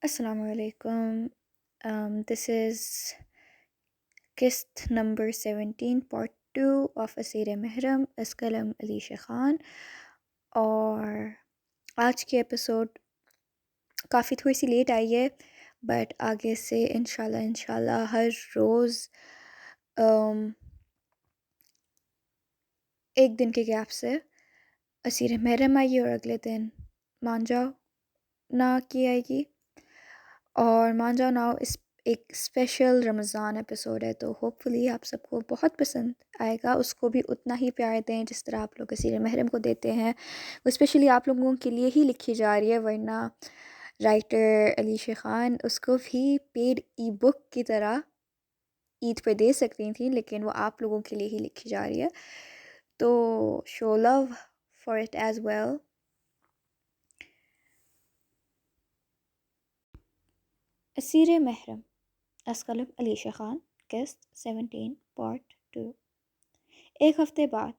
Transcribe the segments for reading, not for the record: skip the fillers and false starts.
Assalamu alaikum. This is qist number 17 part 2 of Asir Mehram Askalam Alisha Khan. اور آج کی episode کافی تھوڑی سی late آئی ہے، بٹ آگے سے انشاءاللہ ہر روز ایک دن کے گیپ سے اسیر محرم آئیے اور اگلے دن مانجاؤ نا کی آئے گی. اور مان جاؤ ناؤ اس ایک اسپیشل رمضان ایپیسوڈ ہے، تو ہوپ فلی آپ سب کو بہت پسند آئے گا. اس کو بھی اتنا ہی پیار دیں جس طرح آپ لوگ اسیر محرم کو دیتے ہیں. وہ اسپیشلی آپ لوگوں کے لیے ہی لکھی جا رہی ہے، ورنہ رائٹر علیشہ خان اس کو بھی پیڈ ای بک کی طرح عید پہ دے سکتی تھیں، لیکن وہ آپ لوگوں کے لیے ہی لکھی جا رہی ہے. تو show love for it as well. اسیر محرم اسقلب علیشہ خان قسط 17 پارٹ 2. ایک ہفتے بعد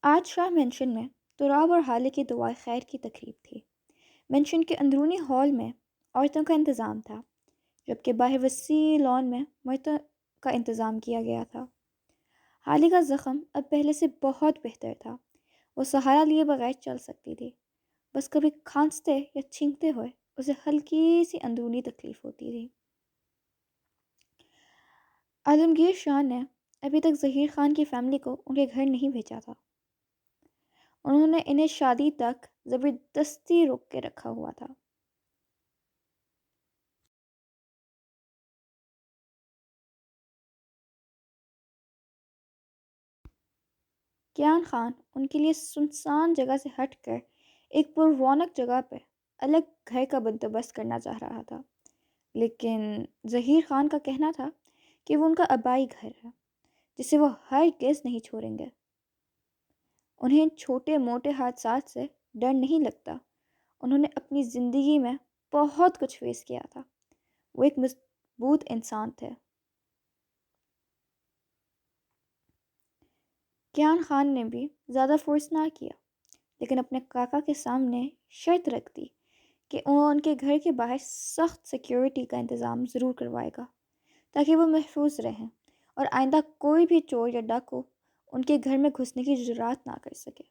آج شاہ مینشن میں تراب اور حالے کی دعائے خیر کی تقریب تھی. مینشن کے اندرونی ہال میں عورتوں کا انتظام تھا، جبکہ باہر وسیع لان میں مردوں کا انتظام کیا گیا تھا. حالے کا زخم اب پہلے سے بہت بہتر تھا. وہ سہارا لیے بغیر چل سکتی تھی، بس کبھی کھانستے یا چھینکتے ہوئے اسے ہلکی سی اندرونی تکلیف ہوتی تھی. عالمگیر شاہ نے ابھی تک ظہیر خان کی فیملی کو ان کے گھر نہیں بھیجا تھا. انہوں نے انہیں شادی تک زبردستی روک کے رکھا ہوا تھا. کیان خان ان کے لیے سنسان جگہ سے ہٹ کر ایک پر رونق جگہ پہ الگ گھر کا بندوبست کرنا چاہ رہا تھا، لیکن ظہیر خان کا کہنا تھا کہ وہ ان کا آبائی گھر ہے جسے وہ ہرگز نہیں چھوڑیں گے. انہیں چھوٹے موٹے حادثات سے ڈر نہیں لگتا. انہوں نے اپنی زندگی میں بہت کچھ فیس کیا تھا. وہ ایک مضبوط انسان تھے. کیان خان نے بھی زیادہ فورس نہ کیا، لیکن اپنے کاکا کے سامنے شرط رکھ دی کہ وہ ان کے گھر کے باہر سخت سیکیورٹی کا انتظام ضرور کروائے گا تاکہ وہ محفوظ رہیں اور آئندہ کوئی بھی چور یا ڈاکو ان کے گھر میں گھسنے کی جرات نہ کر سکے.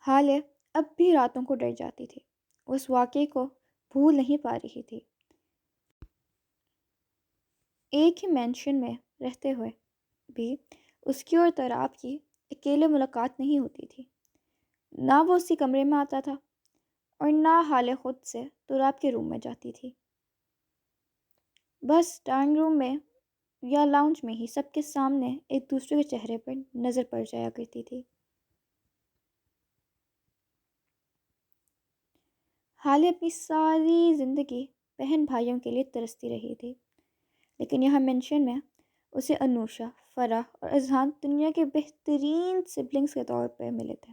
حالے اب بھی راتوں کو ڈر جاتی تھی. وہ اس واقعے کو بھول نہیں پا رہی تھی. ایک ہی مینشن میں رہتے ہوئے بھی اس کی اور تراب کی اکیلے ملاقات نہیں ہوتی تھی. نہ وہ اسی کمرے میں آتا تھا اور نہ حالے خود سے تراب کے روم میں جاتی تھی. بس ڈرائنگ روم میں یا لاؤنج میں ہی سب کے سامنے ایک دوسرے کے چہرے پر نظر پڑ جایا کرتی تھی. حالے اپنی ساری زندگی بہن بھائیوں کے لیے ترستی رہی تھی، لیکن یہاں مینشن میں اسے انوشا، فرح اور اذہان دنیا کے بہترین سبلنگز کے طور پر ملے تھے.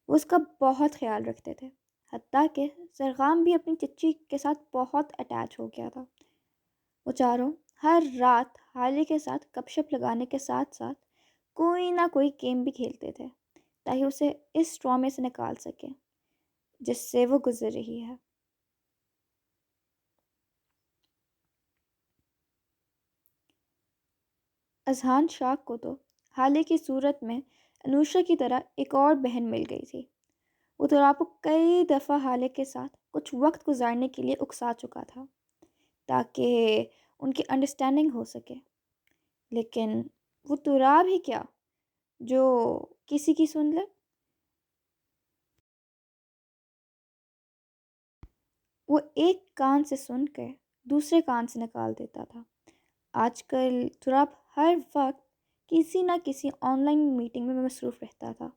وہ اس کا بہت خیال رکھتے تھے، حتیٰ کہ زرغام بھی اپنی چچی کے ساتھ بہت اٹیچ ہو گیا تھا. وہ چاروں ہر رات حالے کے ساتھ گپ شپ لگانے کے ساتھ ساتھ کوئی نہ کوئی گیم بھی کھیلتے تھے تاکہ اسے اس ٹرامے سے نکال سکیں جس سے وہ گزر رہی ہے. اذہان شاہ کو تو حالے کی صورت میں انوشا کی طرح ایک اور بہن مل گئی تھی. وہ تراب کو کئی دفعہ حالے کے ساتھ کچھ وقت گزارنے کے لیے اکسا چکا تھا تاکہ ان کی انڈرسٹینڈنگ ہو سکے، لیکن وہ تراب ہی کیا جو کسی کی سن لے. وہ ایک کان سے سن کر دوسرے کان سے نکال دیتا تھا. آج کل تراب ہر وقت کسی نہ کسی آن لائن میٹنگ میں مصروف رہتا تھا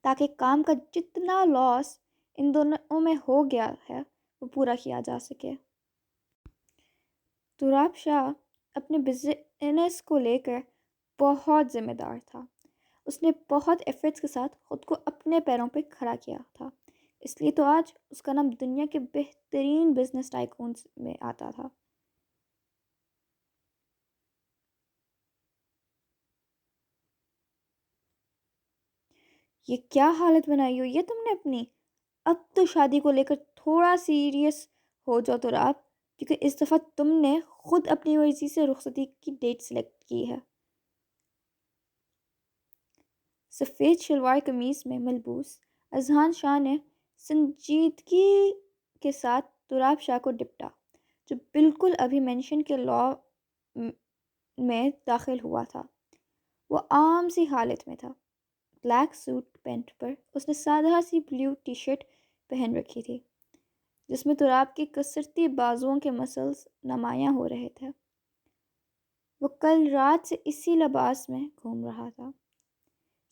تاکہ کام کا جتنا لاس ان دونوں میں ہو گیا ہے وہ پورا کیا جا سکے. تراب شاہ اپنے بزنس کو لے کر بہت ذمہ دار تھا. اس نے بہت ایفرٹس کے ساتھ خود کو اپنے پیروں پہ کھڑا کیا تھا، اس لیے تو آج اس کا نام دنیا کے بہترین بزنس ٹائکونز میں آتا تھا. یہ کیا حالت بنائی ہوئی ہے تم نے اپنی؟ اب تو شادی کو لے کر تھوڑا سیریس ہو جاؤ تو آپ، کیونکہ اس دفعہ تم نے خود اپنی مرضی سے رخصتی کی ڈیٹ سلیکٹ کی ہے۔ سفید شلوار قمیض میں ملبوس اذہان شاہ نے سنجیدگی کے ساتھ تراب شاہ کو ڈپٹا، جو بالکل ابھی مینشن کے لا میں داخل ہوا تھا۔ وہ عام سی حالت میں تھا۔ بلیک سوٹ پینٹ پر اس نے سادہ سی بلیو ٹی شرٹ پہن رکھی تھی، جس میں تراب کی کسرتی بازوؤں کے مسلز نمایاں ہو رہے تھے۔ وہ کل رات سے اسی لباس میں گھوم رہا تھا،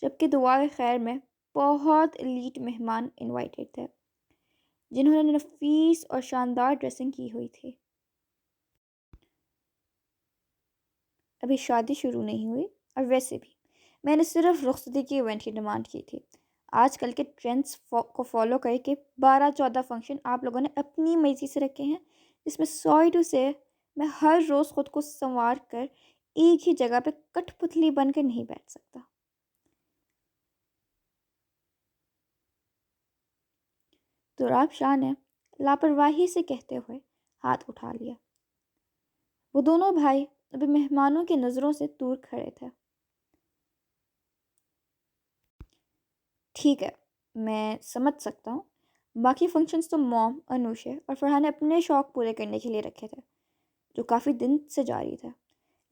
جبکہ دعائے خیر میں بہت ایلیٹ مہمان انوائٹڈ تھے، جنہوں نے نفیس اور شاندار ڈریسنگ کی ہوئی تھی۔ ابھی شادی شروع نہیں ہوئی، اور ویسے بھی میں نے صرف رخصتی کی ایونٹ کی ڈیمانڈ کی تھی۔ آج کل کے ٹرینڈس کو فالو کر کے 12-14 فنکشن آپ لوگوں نے اپنی مرضی سے رکھے ہیں، جس میں سوری ٹو سے میں ہر روز خود کو سنوار کر ایک ہی جگہ پہ کٹ پتلی بن کر نہیں بیٹھ سکتا۔ تراب شاہ نے لاپرواہی سے کہتے ہوئے ہاتھ اٹھا لیا۔ وہ دونوں بھائی ابھی مہمانوں کی نظروں سے دور کھڑے تھے۔ ٹھیک ہے، میں سمجھ سکتا ہوں، باقی فنکشنز تو موم، انوشے اور فرحان نے اپنے شوق پورے کرنے کے لیے رکھے تھے، جو کافی دن سے جاری تھے،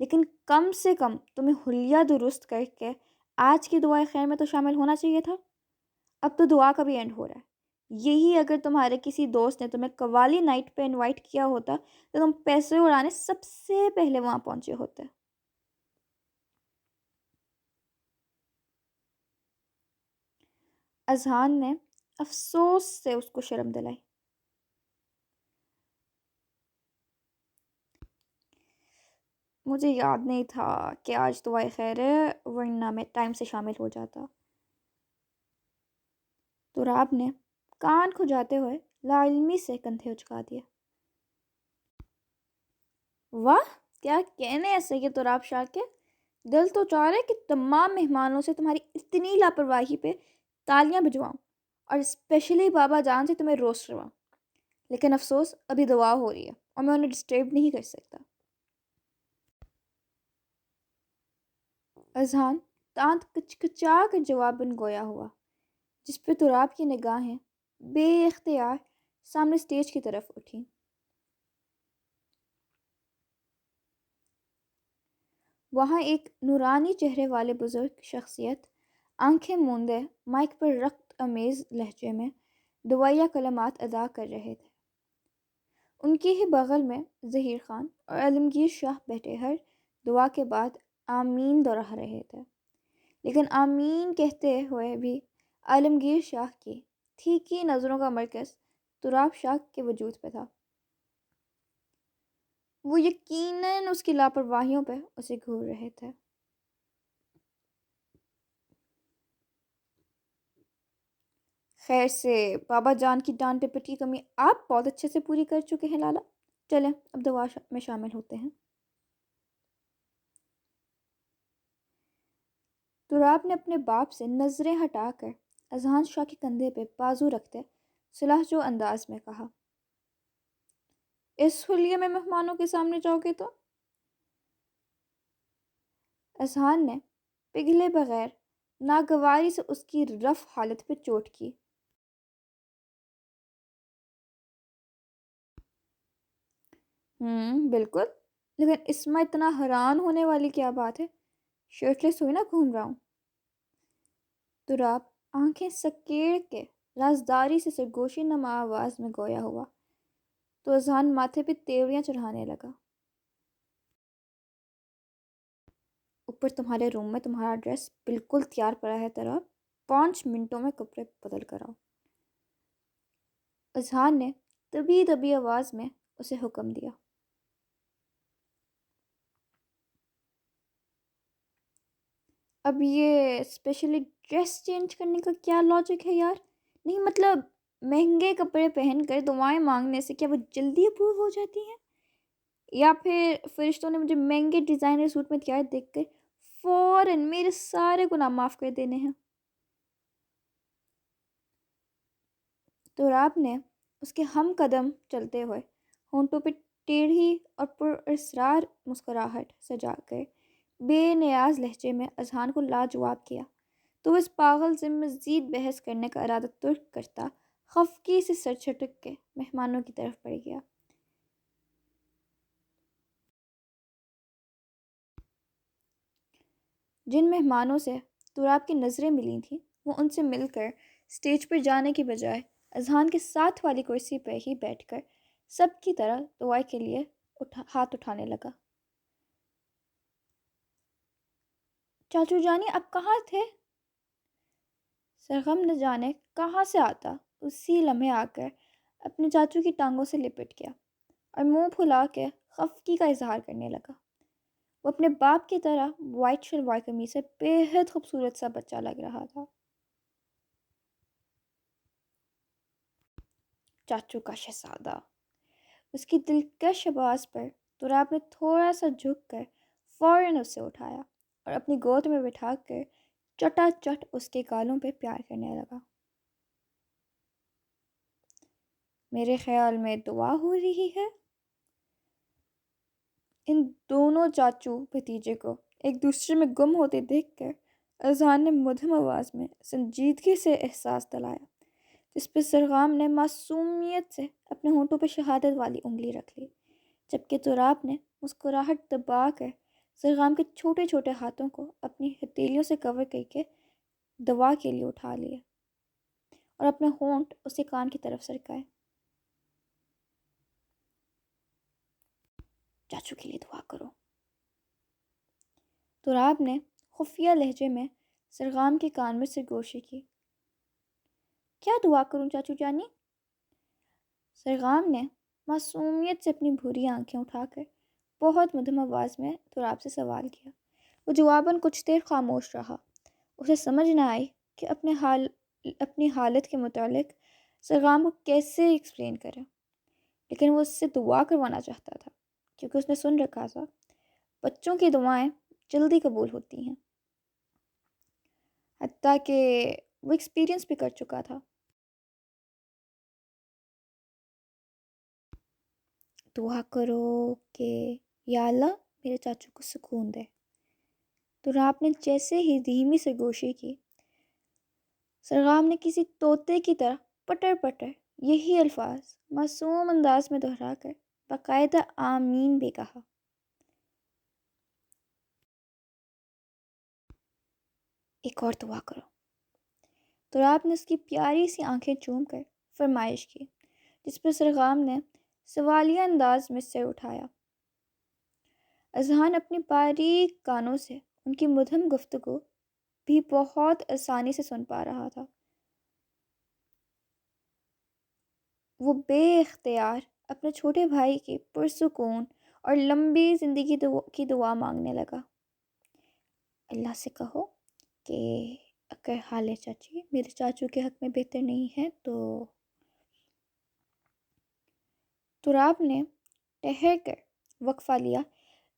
لیکن کم سے کم تمہیں حلیہ درست کر کے آج کی دعائے خیر میں تو شامل ہونا چاہیے تھا۔ اب تو دعا کا بھی اینڈ ہو رہا ہے۔ یہی اگر تمہارے کسی دوست نے تمہیں قوالی نائٹ پہ انوائٹ کیا ہوتا تو تم پیسے اڑانے سب سے پہلے وہاں پہنچے ہوتے۔ اذہان نے افسوس سے اس کو شرم دلائی۔ مجھے یاد نہیں تھا کہ آج دعائے خیر ہے، ورنہ میں ٹائم سے شامل ہو جاتا۔ تراب نے کان کھجاتے ہوئے لاعلمی سے کندھے اچکا دیے۔ واہ، کیا کہنے ایسے کہ تراب شاہ کے دل تو چاہ رہے کہ تمام مہمانوں سے تمہاری اتنی لاپرواہی پہ تالیاں بجواؤں، اور اسپیشلی بابا جان سے تمہیں روسٹ کرواؤں، لیکن افسوس ابھی دعا ہو رہی ہے اور میں انہیں ڈسٹرب نہیں کر سکتا۔ اذہان دانت کچکچا کر جواباً گویا ہوا، جس پہ تراب کی نگاہیں بے اختیار سامنے اسٹیج کی طرف اٹھیں۔ وہاں ایک نورانی چہرے والے بزرگ شخصیت آنکھیں موندے مائک پر رقت امیز لہجے میں دعائیہ کلمات ادا کر رہے تھے۔ ان کے ہی بغل میں ظہیر خان اور عالمگیر شاہ بیٹھے ہر دعا کے بعد آمین دہرا رہے تھے، لیکن آمین کہتے ہوئے بھی عالمگیر شاہ کی تیکھی نظروں کا مرکز تراب شاہ کے وجود پہ تھا۔ وہ یقیناً اس کی لاپرواہیوں پہ اسے گھور رہے تھے۔ خیر سے بابا جان کی ڈانٹ ڈپٹ کی کمی آپ بہت اچھے سے پوری کر چکے ہیں لالا، چلیں اب دعا میں شامل ہوتے ہیں۔ تراب نے اپنے باپ سے نظریں ہٹا کر اذہان شاہ کے کندھے پہ بازو رکھتے صلاح جو انداز میں کہا، اس حلیے میں مہمانوں کے سامنے جاؤ گے تو؟ اذہان نے پگھلے بغیر ناگواری سے اس کی رف حالت پہ چوٹ کی۔ بالکل، لیکن اس میں اتنا حیران ہونے والی کیا بات ہے؟ شرٹلیس ہوئی نا گھوم رہا ہوں۔ تراب آنکھیں سکیڑ کے رازداری سے سرگوشی نما آواز میں گویا ہوا تو اذہان ماتھے پہ تیوریاں چڑھانے لگا۔ اوپر تمہارے روم میں تمہارا ڈریس بالکل تیار پڑا ہے تراب، 5 منٹوں میں کپڑے بدل کر آؤ۔ اذہان نے دبی دبی آواز میں اسے حکم دیا۔ اب یہ اسپیشلی ڈریس چینج کرنے کا کیا لاجک ہے یار؟ نہیں مطلب مہنگے کپڑے پہن کر دعائیں مانگنے سے کیا وہ جلدی اپروو ہو جاتی ہیں؟ یا پھر فرشتوں نے مجھے مہنگے ڈیزائنر سوٹ میں تیار دیکھ کر فوراً میرے سارے گناہ معاف کر دینے ہیں؟ تراب نے اس کے ہم قدم چلتے ہوئے ہونٹوں پہ ٹیڑھی اور پر اسرار مسکراہٹ سجا کر بے نیاز لہجے میں اذہان کو لاجواب کیا تو وہ اس پاگل سے مزید بحث کرنے کا ارادہ ترک کرتا خفگی سے سر چھٹک کے مہمانوں کی طرف بڑھ گیا۔ جن مہمانوں سے تراب کی نظریں ملی تھیں وہ ان سے مل کر اسٹیج پر جانے کی بجائے اذہان کے ساتھ والی کرسی پہ ہی بیٹھ کر سب کی طرح دعا کے لیے ہاتھ اٹھانے لگا۔ چاچو جانی اب کہاں تھے؟ سرغم نہ جانے کہاں سے آتا اسی لمحے آ کر اپنے چاچو کی ٹانگوں سے لپٹ گیا اور منہ پھلا کے خفگی کا اظہار کرنے لگا۔ وہ اپنے باپ کی طرح وائٹ شلوار قمیض سے بے حد خوبصورت سا بچہ لگ رہا تھا۔ چاچو کا شہزادہ، اس کی دلکش آواز پر تراب نے تھوڑا سا جھک کر فوراً اسے اٹھایا اور اپنی گود میں بٹھا کر چٹا چٹ اس کے گالوں پہ پیار کرنے لگا۔ میرے خیال میں دعا ہو رہی ہے۔ ان دونوں چاچو بھتیجے کو ایک دوسرے میں گم ہوتے دیکھ کر اذہان نے مدھم آواز میں سنجیدگی سے احساس دلایا، جس پہ سرغام نے معصومیت سے اپنے ہونٹوں پہ شہادت والی انگلی رکھ لی، جبکہ تراب نے مسکراہٹ دبا کر سرغام کے چھوٹے چھوٹے ہاتھوں کو اپنی ہتھیلیوں سے کور کر کے دعا کے لیے اٹھا لیا اور اپنے ہونٹ اس کے کان کی طرف سرکائے۔ چاچو کے لیے دعا کرو۔ تراب نے خفیہ لہجے میں سرغام کے کان میں سرگوشی کی۔ کیا دعا کروں چاچو جانی؟ سرغام نے معصومیت سے اپنی بھوری آنکھیں اٹھا کر بہت مدھم آواز میں تراب سے سوال کیا۔ وہ جواباً کچھ دیر خاموش رہا۔ اسے سمجھ نہ آئی کہ اپنی حالت کے متعلق سرغام کو کیسے ایکسپلین کرے، لیکن وہ اس سے دعا کروانا چاہتا تھا کیونکہ اس نے سن رکھا تھا بچوں کی دعائیں جلدی قبول ہوتی ہیں، حتیٰ کہ وہ ایکسپیرینس بھی کر چکا تھا۔ دعا کرو کہ یا اللہ میرے چاچو کو سکون دے۔ تراب نے جیسے ہی دھیمی سے گوشی کی، سرغام نے کسی طوطے کی طرح پٹر پٹر یہی الفاظ معصوم انداز میں دہرا کر باقاعدہ آمین بھی کہا۔ ایک اور دعا کرو۔ تراب نے اس کی پیاری سی آنکھیں چوم کر فرمائش کی، جس پر سرغام نے سوالیہ انداز میں سر اٹھایا۔ اذہان اپنی باریک کانوں سے ان کی مدھم گفتگو بھی بہت آسانی سے سن پا رہا تھا۔ وہ بے اختیار اپنے چھوٹے بھائی کی پرسکون اور لمبی زندگی کی دعا مانگنے لگا۔ اللہ سے کہو کہ اگر حال چاچی میرے چاچو کے حق میں بہتر نہیں ہے تو… تراب نے ٹھہر کر وقفہ لیا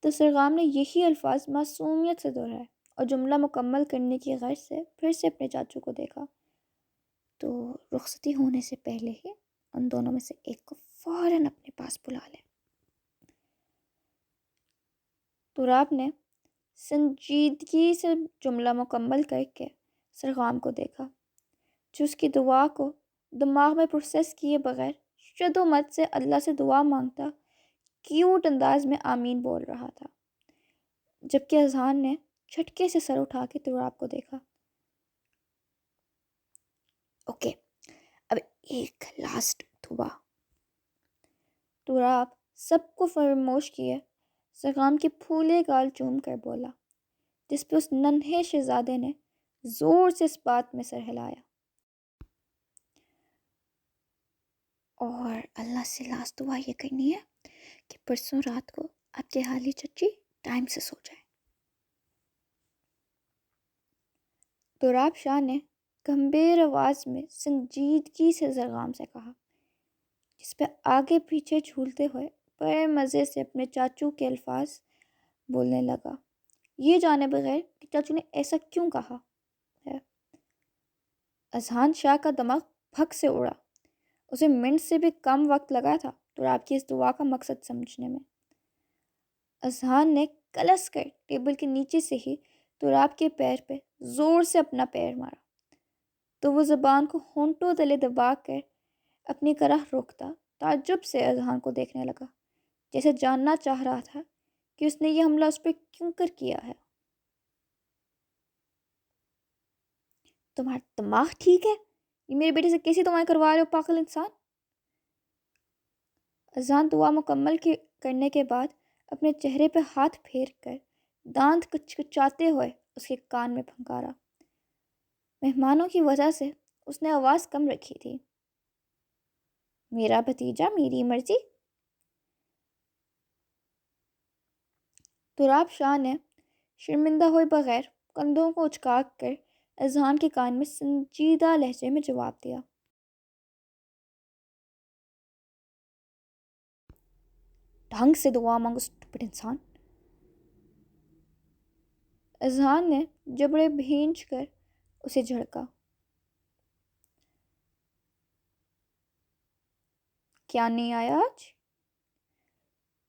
تو سرغام نے یہی الفاظ معصومیت سے دہرائے اور جملہ مکمل کرنے کی غرض سے پھر سے اپنے چاچو کو دیکھا تو رخصتی ہونے سے پہلے ہی ان دونوں میں سے ایک کو فوراً اپنے پاس بلا لے۔ تراب نے سنجیدگی سے جملہ مکمل کر کے سرغام کو دیکھا، جو اس کی دعا کو دماغ میں پروسیس کیے بغیر شد و مت سے اللہ سے دعا مانگتا کیوٹ انداز میں آمین بول رہا تھا، جبکہ اذہان نے جھٹکے سے سر اٹھا کے تراب کو دیکھا۔ اوکے، اب ایک لاسٹ دعا۔ تراب سب کو فراموش کیے سرغام کے پھولے گال چوم کر بولا، جس پہ اس ننھے شہزادے نے زور سے اس بات میں سر ہلایا۔ اور اللہ سے لاسٹ دعا یہ کرنی ہے کہ پرسوں رات کو آپ کی حالی چچی ٹائم سے سو جائے۔ تراب شاہ نے گمبھیر آواز میں سنجیدگی سے سرغام سے کہا، جس پہ آگے پیچھے جھولتے ہوئے بڑے مزے سے اپنے چاچو کے الفاظ بولنے لگا، یہ جانے بغیر کہ چاچو نے ایسا کیوں کہا ہے۔ اذہان شاہ کا دماغ بھگ سے اڑا اسے منٹ سے بھی کم وقت لگا تھا تراب کی اس دعا کا مقصد سمجھنے میں۔ اذہان نے کلس کر ٹیبل کے نیچے سے ہی تراب کے پیر پہ زور سے اپنا پیر مارا تو وہ زبان کو ہونٹوں تلے دبا کر اپنی طرح روکتا تعجب سے اذہان کو دیکھنے لگا، جیسے جاننا چاہ رہا تھا کہ اس نے یہ حملہ اس پہ کیوں کر کیا ہے۔ تمہارا دماغ ٹھیک ہے؟ یہ میرے بیٹے سے کیسی دعائیں کروا رہے ہو پاگل انسان؟ اذان دعا مکمل کرنے کے بعد اپنے چہرے پہ ہاتھ پھیر کر دانت کچکچاتے ہوئے اس کے کان میں پھنکارا۔ مہمانوں کی وجہ سے اس نے آواز کم رکھی تھی۔ میرا بھتیجا میری مرضی۔ تراب شاہ نے شرمندہ ہوئے بغیر کندھوں کو اچکا کر اذہان کے کان میں سنجیدہ لہجے میں جواب دیا۔ ڈھنگ سے دعا مانگو اسٹوپڈ انسان۔ اذہان نے جبڑے بھینچ کر اسے جھڑکا۔ کیا نہیں آیا آج؟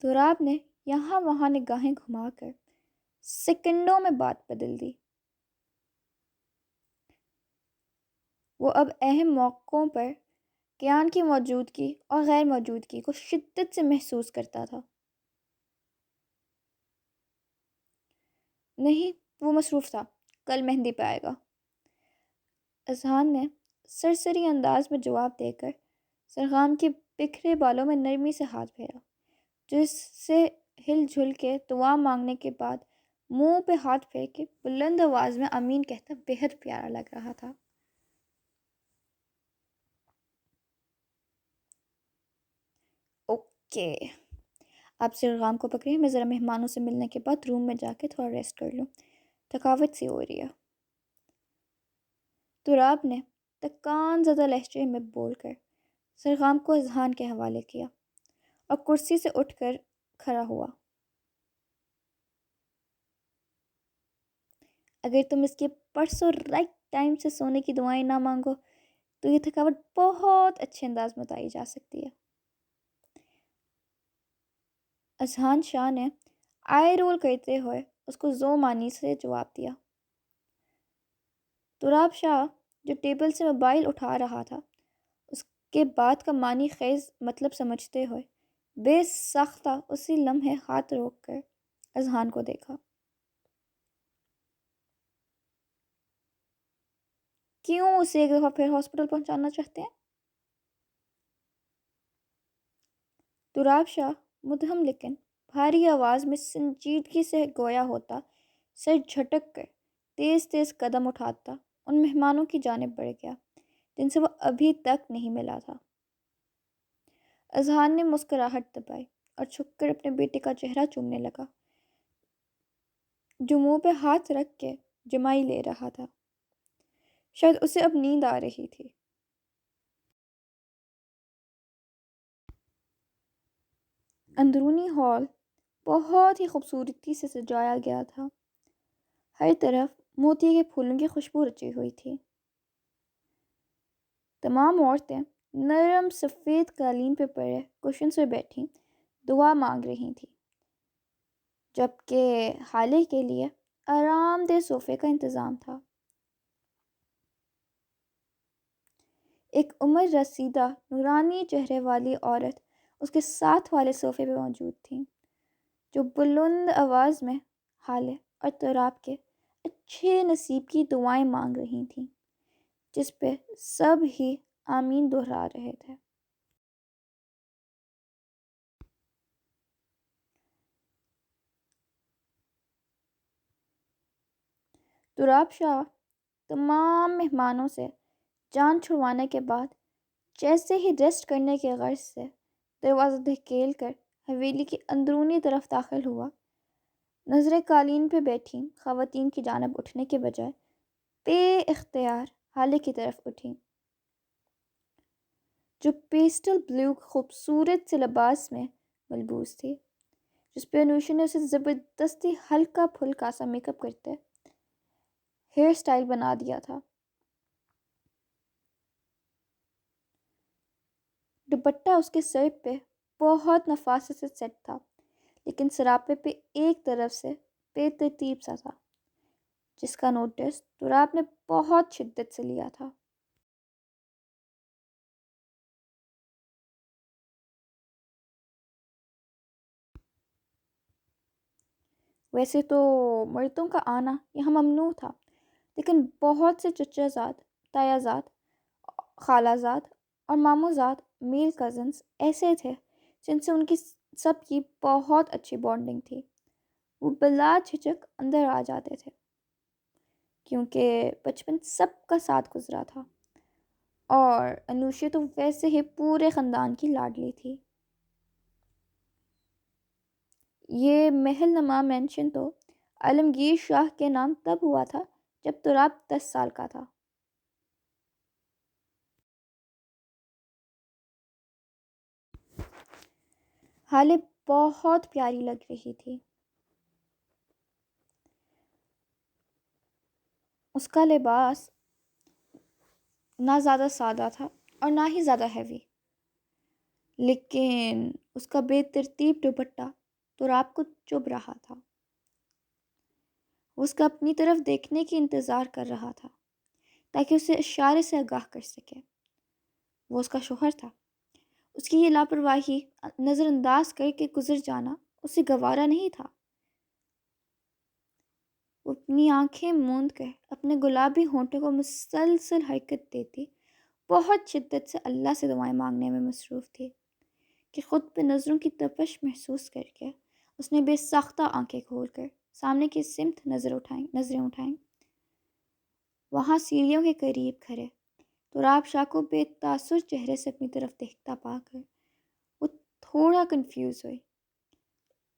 تراب نے یہاں وہاں نگاہیں گھما کر سیکنڈوں میں بات بدل دی۔ وہ اب اہم موقعوں پر کیان کی موجودگی اور غیر موجودگی کو شدت سے محسوس کرتا تھا۔ نہیں، وہ مصروف تھا، کل مہندی پہ آئے گا۔ اذہان نے سرسری انداز میں جواب دے کر سرغام کے بکھرے بالوں میں نرمی سے ہاتھ پھیرا، جو اس سے ہل جھل کے دعا مانگنے کے بعد منہ پہ ہاتھ پھیر کے بلند آواز میں آمین کہتا بےحد پیارا لگ رہا تھا۔ اوکے، آپ سرغام کو پکڑے، میں ذرا مہمانوں سے ملنے کے بعد روم میں جا کے تھوڑا ریسٹ کر لوں، تھکاوٹ سی ہو رہی ہے۔ تراب نے تکان زدہ لہجے میں بول کر سرغام کو اذہان کے حوالے کیا اور کرسی سے اٹھ کر کھڑا ہوا۔ اگر تم اس کے پرسوں رائٹ ٹائم سے سونے کی دعائیں نہ مانگو تو یہ تھکاوٹ بہت اچھے انداز میں بتائی جا سکتی ہے۔ اذہان شاہ نے آئی رول کرتے ہوئے اس کو ذو معنی سے جواب دیا۔ تراب شاہ جو ٹیبل سے موبائل اٹھا رہا تھا اس کے بعد کا معنی خیز مطلب سمجھتے ہوئے بے ساختہ اسی لمحے ہاتھ روک کر اذہان کو دیکھا۔ کیوں اسے ایک دفعہ پھر ہاسپٹل پہنچانا چاہتے ہیں؟ تراب شاہ مدہم لیکن بھاری آواز میں سنجیدگی سے گویا ہوتا سر جھٹک کر تیز تیز قدم اٹھاتا ان مہمانوں کی جانب بڑھ گیا جن سے وہ ابھی تک نہیں ملا تھا۔ اذہان نے مسکراہٹ دبائی اور جھک کر اپنے بیٹے کا چہرہ چومنے لگا جو منہ پہ ہاتھ رکھ کے جمائی لے رہا تھا۔ شاید اسے اب نیند آ رہی تھی۔ اندرونی ہال بہت ہی خوبصورتی سے سجایا گیا تھا، ہر طرف موتی کے پھولوں کی خوشبو رچی ہوئی تھی۔ تمام عورتیں نرم سفید قالین پہ پڑے کشن سے بیٹھی دعا مانگ رہی تھیں، جبکہ حالے کے لیے آرام دہ صوفے کا انتظام تھا۔ ایک عمر رسیدہ نورانی چہرے والی عورت اس کے ساتھ والے صوفے پہ موجود تھی جو بلند آواز میں حالے اور تراب کے اچھے نصیب کی دعائیں مانگ رہی تھیں، جس پہ سب ہی آمین دہرا رہے تھے۔ تراب شاہ تمام مہمانوں سے جان چھڑوانے کے بعد جیسے ہی ریسٹ کرنے کے غرض سے دروازہ دھکیل کر حویلی کی اندرونی طرف داخل ہوا، نظریں قالین پہ بیٹھی خواتین کی جانب اٹھنے کے بجائے بے اختیار حالے کی طرف اٹھیں، جو پیسٹل بلیو خوبصورت سے لباس میں ملبوس تھی، جس پہ انوشا نے اسے زبردستی ہلکا پھلکا سا میک اپ کرتے ہیئر سٹائل بنا دیا تھا۔ دوپٹہ اس کے سر پہ بہت نفاست سے سیٹ تھا، لیکن سراپے پہ ایک طرف سے بے ترتیب سا تھا، جس کا نوٹس تراب نے بہت شدت سے لیا تھا۔ ویسے تو مردوں کا آنا یہاں ممنوع تھا، لیکن بہت سے چچا زاد، تایا زاد، خالہ زاد اور ماموں زاد میل کزنس ایسے تھے جن سے ان کی سب کی بہت اچھی بانڈنگ تھی۔ وہ بلا جھجک اندر آ جاتے تھے، کیونکہ بچپن سب کا ساتھ گزرا تھا، اور انوشی تو ویسے ہی پورے خاندان کی لاڈلی تھی۔ یہ محل نما مینشن تو عالمگیر شاہ کے نام تب ہوا تھا جب تراب 10 سال کا تھا۔ حالے بہت پیاری لگ رہی تھی۔ اس کا لباس نہ زیادہ سادہ تھا اور نہ ہی زیادہ ہیوی، لیکن اس کا بے ترتیب دوپٹہ تراب کو چبھ رہا تھا۔ وہ اس کا اپنی طرف دیکھنے کی انتظار کر رہا تھا تاکہ اسے اشارے سے آگاہ کر سکے۔ وہ اس کا شوہر تھا، اس کی یہ لاپرواہی نظر انداز کر کے گزر جانا اسے گوارا نہیں تھا۔ وہ اپنی آنکھیں موند کر اپنے گلابی ہونٹوں کو مسلسل حرکت دیتی بہت شدت سے اللہ سے دعائیں مانگنے میں مصروف تھی کہ خود پہ نظروں کی تپش محسوس کر کے اس نے بے ساختہ آنکھیں کھول کر سامنے کی سمت نظریں اٹھائیں۔ وہاں سیڑھیوں کے قریب کھڑے تراب شاہ کو بے تاثر چہرے سے اپنی طرف دیکھتا پا کر وہ تھوڑا کنفیوز ہوئی،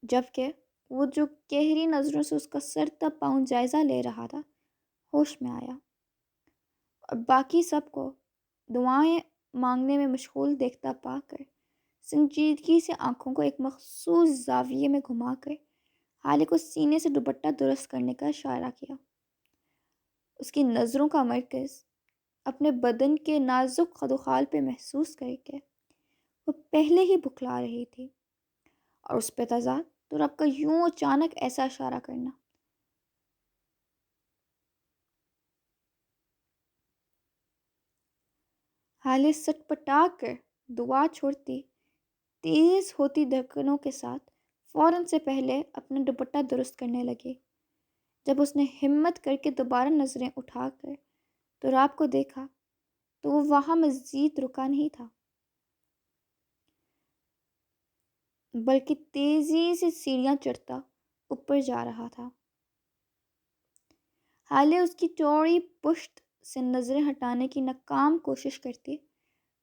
جبکہ وہ جو گہری نظروں سے اس کا سر تا پاؤں جائزہ لے رہا تھا ہوش میں آیا، اور باقی سب کو دعائیں مانگنے میں مشغول دیکھتا پا کر سنجیدگی سے آنکھوں کو ایک مخصوص زاویے میں گھما کر حالے کو سینے سے دوپٹہ درست کرنے کا اشارہ کیا۔ اس کی نظروں کا مرکز اپنے بدن کے نازک خدوخال پہ محسوس کر کے وہ پہلے ہی بکھلا رہی تھی، اور اس پہ تضاد تو رب کا یوں اچانک ایسا اشارہ کرنا۔ حالے سٹ پٹا کر دعا چھوڑتی تیز ہوتی دھڑکنوں کے ساتھ فوراً سے پہلے اپنا دوپٹہ درست کرنے لگی۔ جب اس نے ہمت کر کے دوبارہ نظریں اٹھا کر تراب کو دیکھا تو وہ وہاں مزید رکا نہیں تھا، بلکہ تیزی سے سیڑھیاں چڑھتا اوپر جا رہا تھا۔ حالے اس کی چوڑی پشت سے نظریں ہٹانے کی ناکام کوشش کرتی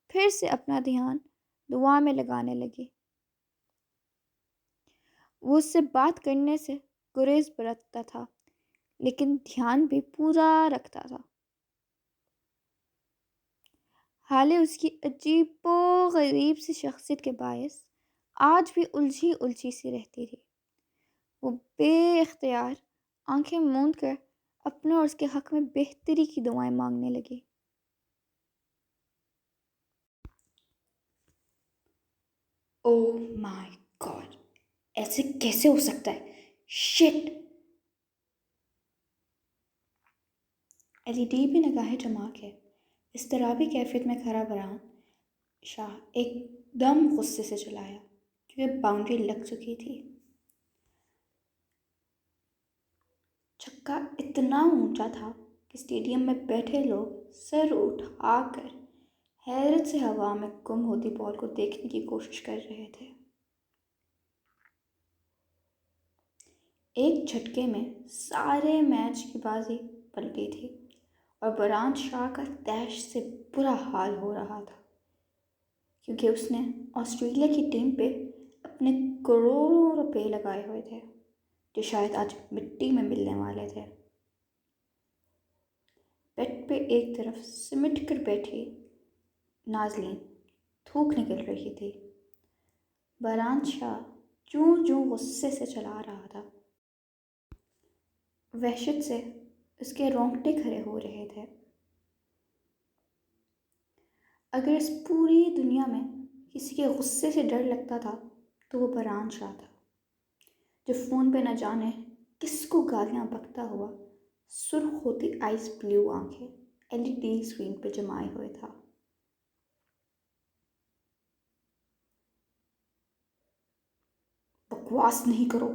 پھر سے اپنا دھیان دعا میں لگانے لگی۔ وہ اس سے بات کرنے سے گریز برتتا تھا، لیکن دھیان بھی پورا رکھتا تھا۔ حالے اس کی عجیب و غریب سی شخصیت کے باعث آج بھی الجھی سی رہتی تھی۔ وہ بے اختیار آنکھیں موند کر اپنے اور اس کے حق میں بہتری کی دعائیں مانگنے لگی۔ او مائی گاڈ، ایسے کیسے ہو سکتا ہے؟ شٹ! ایل بھی نگاہیں جما کے اضطرابی کیفیت میں کھڑا برہان شاہ ایک دم غصے سے چلایا، کیونکہ باؤنڈری لگ چکی تھی۔ چھکا اتنا اونچا تھا کہ اسٹیڈیم میں بیٹھے لوگ سر اٹھا کر حیرت سے ہوا میں گم ہوتی بال کو دیکھنے کی کوشش کر رہے تھے۔ ایک جھٹکے میں سارے میچ کی بازی پلٹی تھی، اور برہان شاہ کا طیش سے برا حال ہو رہا تھا، کیونکہ اس نے آسٹریلیا کی ٹیم پہ اپنے کروڑوں روپے لگائے ہوئے تھے جو شاید آج مٹی میں ملنے والے تھے۔ بیٹ پہ ایک طرف سمٹ کر بیٹھی نازلین تھوک نکل رہی تھی۔ برہان شاہ جوں غصے سے چلا رہا تھا، وحشت سے اس کے رونگٹے کھڑے ہو رہے تھے۔ اگر اس پوری دنیا میں کسی کے غصے سے ڈر لگتا تھا تو وہ بران شاہ تھا، جو فون پہ نہ جانے کس کو گالیاں بکتا ہوا، سرخ ہوتی آئس بلیو آنکھیں LED اسکرین پہ جمائے ہوئے تھا۔ بکواس نہیں کرو،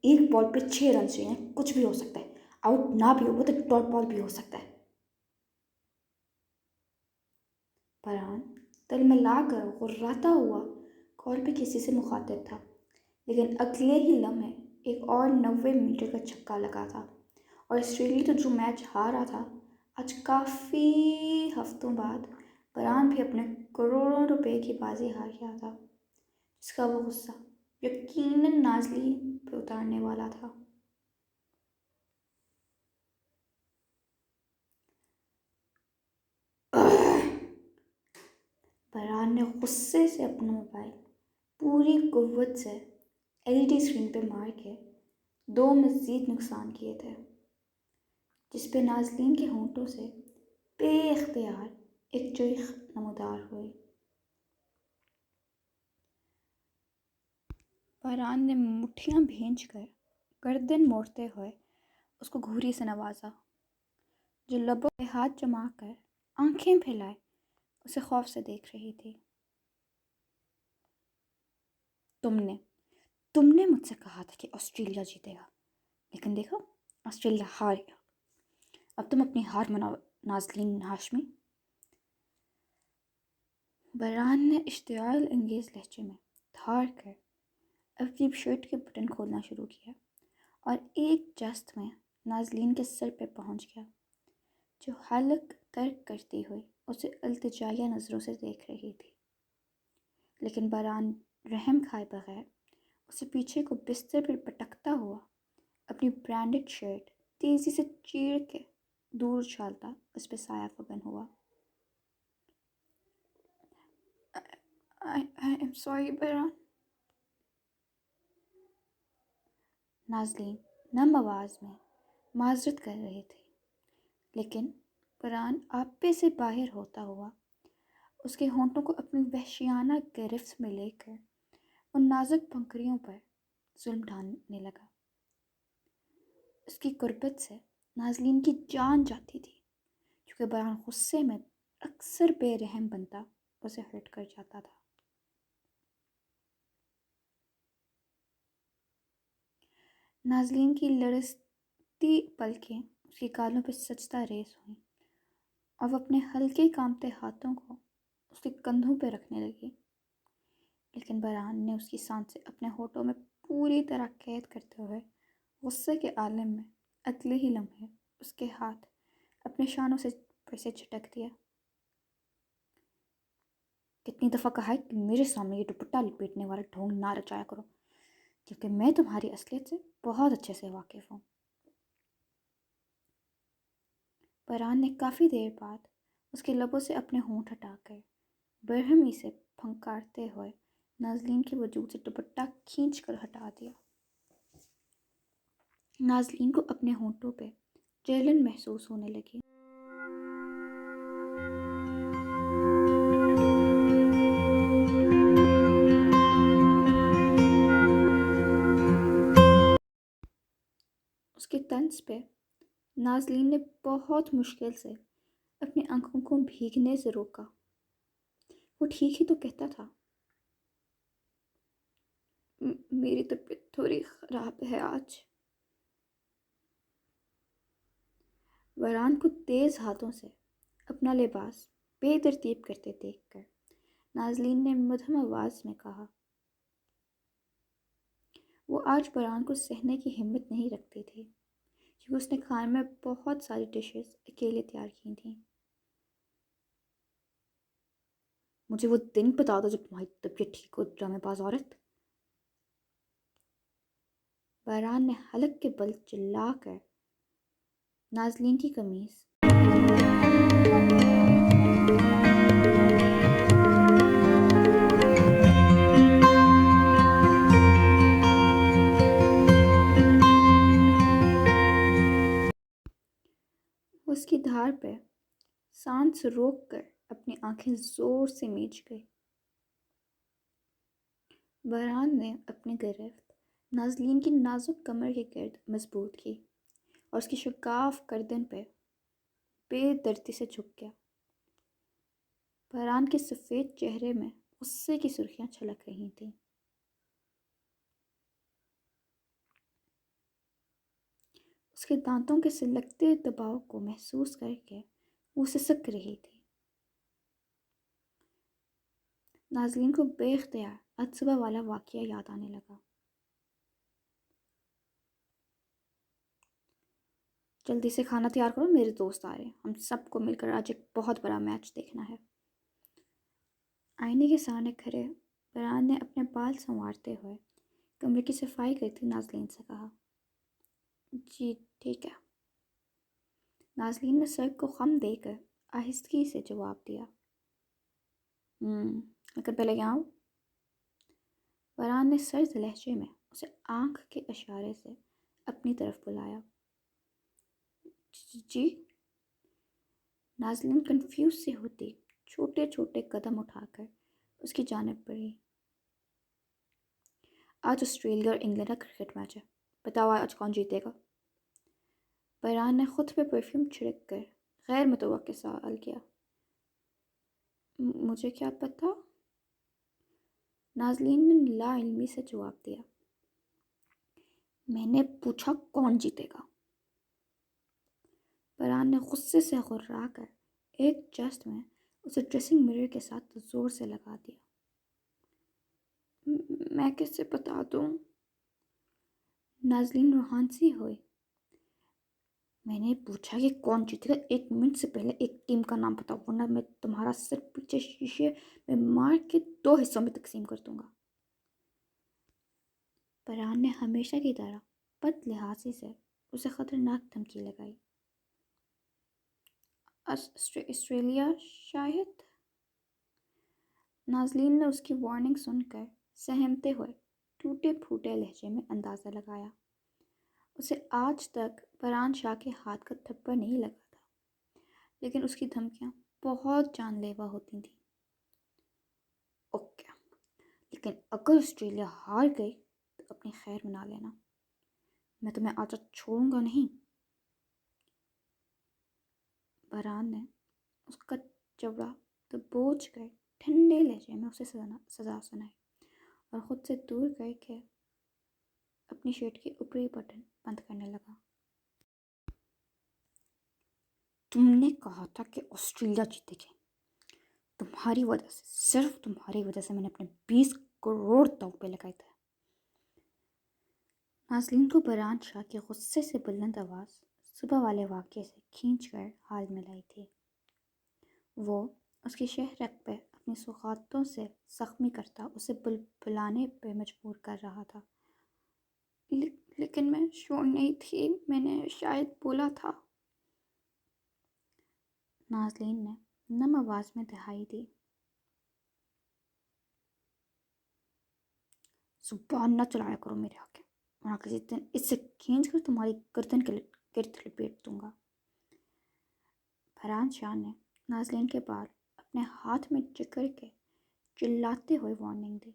ایک بال پہ 6 رن چاہیے، کچھ بھی ہو سکتا ہے، آؤٹ نہ بھی ہو تو ڈاٹ بال بھی ہو سکتا ہے۔ فرحان تلملا کر غراتا ہوا کال پہ کسی سے مخاطب تھا، لیکن اگلے ہی لمحے ایک اور 90 میٹر کا چھکا لگا تھا، اور آسٹریلیا تو جو میچ ہارا تھا، آج کافی ہفتوں بعد فرحان بھی اپنے کروڑوں روپے کی بازی ہار گیا تھا، جس کا وہ غصہ یقیناً نازلین پہ اتارنے والا تھا۔ فرحان نے غصے سے اپنا موبائل پوری قوت سے LED اسکرین پہ مار کے 2 مزید نقصان کیے تھے، جس پہ نازلین کے ہونٹوں سے بے اختیار ایک چیخ نمودار ہوئی۔ فرحان نے مٹھیاں بھینج کر گردن موڑتے ہوئے اس کو گھوری سے نوازا، جو لبوں پہ ہاتھ جما کر آنکھیں پھیلائے اسے خوف سے دیکھ رہی تھی۔ تم نے مجھ سے کہا تھا کہ آسٹریلیا جیتے گا، لیکن دیکھو آسٹریلیا ہار گیا۔ اب تم اپنی ہار مناؤ نازلین ہاشمی۔ بران نے اشتعال انگیز لہجے میں دھاڑ کر اپنی شرٹ کے بٹن کھولنا شروع کیا، اور ایک جست میں نازلین کے سر پہ پہنچ گیا، جو حلق ترک کرتی ہوئی اسے التجائیہ نظروں سے دیکھ رہی تھی۔ لیکن بران رحم کھائے بغیر اسے پیچھے کو بستر پر پٹکتا ہوا اپنی برانڈڈ شرٹ تیزی سے چیر کے دور اچھالتا اس پہ سایہ فگن ہوا۔ I am sorry بران۔ نازلین نم آواز میں معذرت کر رہی تھی، لیکن بران آپے سے باہر ہوتا ہوا اس کے ہونٹوں کو اپنی وحشیانہ گرفت میں لے کر ان نازک پنکھڑیوں پر ظلم ڈھانے لگا۔ اس کی قربت سے نازلین کی جان جاتی تھی، کیونکہ بران غصے میں اکثر بے رحم بنتا اسے ہرٹ کر جاتا تھا۔ نازلین کی لرزتی پلکیں اس کی گالوں پہ سجدہ ریز ہوئیں، اور وہ اپنے ہلکے کانپتے ہاتھوں کو اس کے کندھوں پہ رکھنے لگی، لیکن بران نے اس کی سانسیں اپنے ہونٹوں میں پوری طرح قید کرتے ہوئے غصے کے عالم میں اگلے ہی لمحے اس کے ہاتھ اپنے شانوں سے پر سے جھٹک دیا۔ کتنی دفعہ کہا ہے کہ میرے سامنے یہ دوپٹہ لپیٹنے والا ڈھونگ نہ رچایا کرو، کیونکہ میں تمہاری اصلیت سے بہت اچھے سے واقف ہوں۔ بران نے کافی دیر بعد اس کے لبوں سے اپنے ہونٹ ہٹا کر برہمی سے پھنکارتے ہوئے نازلین کے وجود سے دوپٹہ کھینچ کر ہٹا دیا۔ نازلین کو اپنے ہونٹوں پہ جلن محسوس ہونے لگی۔ اس کے طنز پہ نازلین نے بہت مشکل سے اپنی آنکھوں کو بھیگنے سے روکا۔ وہ ٹھیک ہی تو کہتا تھا۔ میری طبیعت تھوڑی خراب ہے آج۔ بران کو تیز ہاتھوں سے اپنا لباس بے ترتیب کرتے دیکھ کر نازلین نے مدھم آواز میں کہا۔ وہ آج بران کو سہنے کی ہمت نہیں رکھتی تھی، کیونکہ اس نے کھانے میں بہت ساری ڈشز اکیلے تیار کی تھیں۔ مجھے وہ دن بتا دو جب تمہاری طبیعت ٹھیک ہو، ڈرامے باز عورت۔ بران نے حلق کے بل چلا کر نازلین کی قمیض اس کی دھار پہ سانس روک کر اپنی آنکھیں زور سے میچ گئی۔ بران نے اپنی گرفت نازلین کی نازک کمر کے گرد مضبوط کی اور اس کی شگاف گردن پہ بے دردی سے جھک گیا۔ بران کے سفید چہرے میں غصے کی سرخیاں چھلک رہی تھیں۔ اس کے دانتوں کے سلگتے دباؤ کو محسوس کر کے وہ سسک رہی تھی۔ نازلین کو بے اختیار آج صبح والا واقعہ یاد آنے لگا۔ جلدی سے کھانا تیار کرو، میرے دوست آ رہے ہیں، ہم سب کو مل کر آج ایک بہت بڑا میچ دیکھنا ہے۔ آئینے کے سامنے کھڑے بران نے اپنے بال سنوارتے ہوئے کمرے کی صفائی کرتی نازلین سے کہا۔ جی ٹھیک ہے۔ نازلین نے سر کو خم دے کر آہستگی سے جواب دیا۔ لیکن پہلے یہاں آؤ۔ بران نے سرد لہجے میں اسے آنکھ کے اشارے سے اپنی طرف بلایا۔ جی؟ نازلین کنفیوز سی ہوتی چھوٹے چھوٹے قدم اٹھا کر اس کی جانب بڑھی۔ آج آسٹریلیا اور انگلینڈ کا کرکٹ میچ ہے، بتاؤ آج کون جیتے گا؟ بران نے خود پہ پرفیوم چھڑک کر غیر متوقع سوال کیا۔ مجھے کیا پتہ؟ نازلین نے لا علمی سے جواب دیا۔ میں نے پوچھا کون جیتے گا؟ بران نے غصے سے غرا کر ایک جست میں اسے ڈریسنگ مرر کے ساتھ زور سے لگا دیا۔ میں کیسے بتا دوں؟ نازلین روحان سی ہوئی۔ میں نے پوچھا کہ کون جیتے گا، 1 منٹ سے پہلے ایک ٹیم کا نام بتاؤ ورنہ میں تمہارا سر پیچھے شیشے میں مار کے 2 حصوں میں تقسیم کر دوں گا۔ بران نے ہمیشہ کی طرح بد لحاظی سے اسے خطرناک دھمکی لگائی۔ آسٹریلیا شاید؟ نازلین نے اس کی وارننگ سن کر سہمتے ہوئے ٹوٹے پھوٹے لہجے میں اندازہ لگایا۔ اسے آج تک بران شاہ کے ہاتھ کا تھپڑ نہیں لگا تھا، لیکن اس کی دھمکیاں بہت جان لیوا ہوتی تھیں۔ اوکے، لیکن اگر آسٹریلیا ہار گئی تو اپنی خیر منا لینا، میں تمہیں آج چھوڑوں گا نہیں۔ بران نے اس کا چبڑا دبوچ کر ٹھنڈے لہجے میں اسے سزا سنائی اور خود سے دور کر کے اپنی شرٹ کی اوپری بٹن بند کرنے لگا۔ تم نے کہا تھا کہ آسٹریلیا جیتے گی، تمہاری وجہ سے، صرف تمہاری وجہ سے میں نے اپنے 20 کروڑ داؤ پہ لگائے تھے۔ نازلین کو بران شاہ کی غصے سے بلند آواز صبح والے واقعے سے کھینچ کر حال میں لائی تھی۔ وہ اس کی شہرک پہ اپنی سوغاتوں سے زخمی کرتا اسے بلانے پہ مجبور کر رہا تھا۔ لیکن میں شور نہیں تھی، میں نے شاید بولا تھا۔ نازلین نے نم آواز میں دہائی دی۔ زبان نہ چلایا کرو میرے آگے، ورنہ کسی دن اس سے کھینچ کر تمہاری گردن کے گرد لپیٹ دوں گا۔ بران شاہ نے نازلین کے بال اپنے ہاتھ میں جکڑ کے چلاتے ہوئے وارننگ دی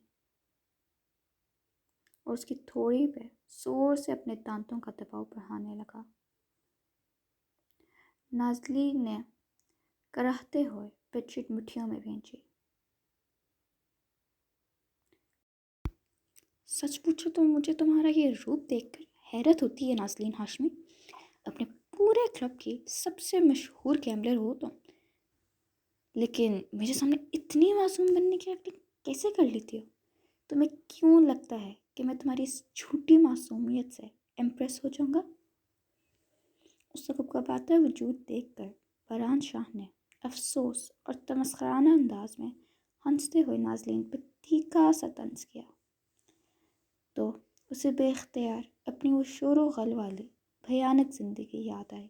اور اس کی تھوڑی پہ زور سے اپنے دانتوں کا دباؤ بڑھانے لگا۔ نازلین نے کراہتے ہوئے بیڈ شیٹ مٹھیوں میں بھینچی۔ سچ پوچھو تو مجھے تمہارا یہ روپ دیکھ کر حیرت ہوتی ہے نازلین ہاشمی، اپنے پورے کلب کی سب سے مشہور گیمبلر ہو تم، لیکن میرے سامنے اتنی معصوم بننے کی ایکٹنگ کیسے کر لیتی ہو؟ تمہیں کیوں لگتا ہے کہ میں تمہاری اس جھوٹی معصومیت سے امپریس ہو جاؤں گا؟ اس کا کپکپاتا وجود دیکھ کر بران شاہ نے افسوس اور تمسخرانہ انداز میں ہنستے ہوئے نازلین پہ تیکھا سا طنز کیا، تو اسے بے اختیار اپنی وہ شور و غل والی بھیانک زندگی یاد آئی۔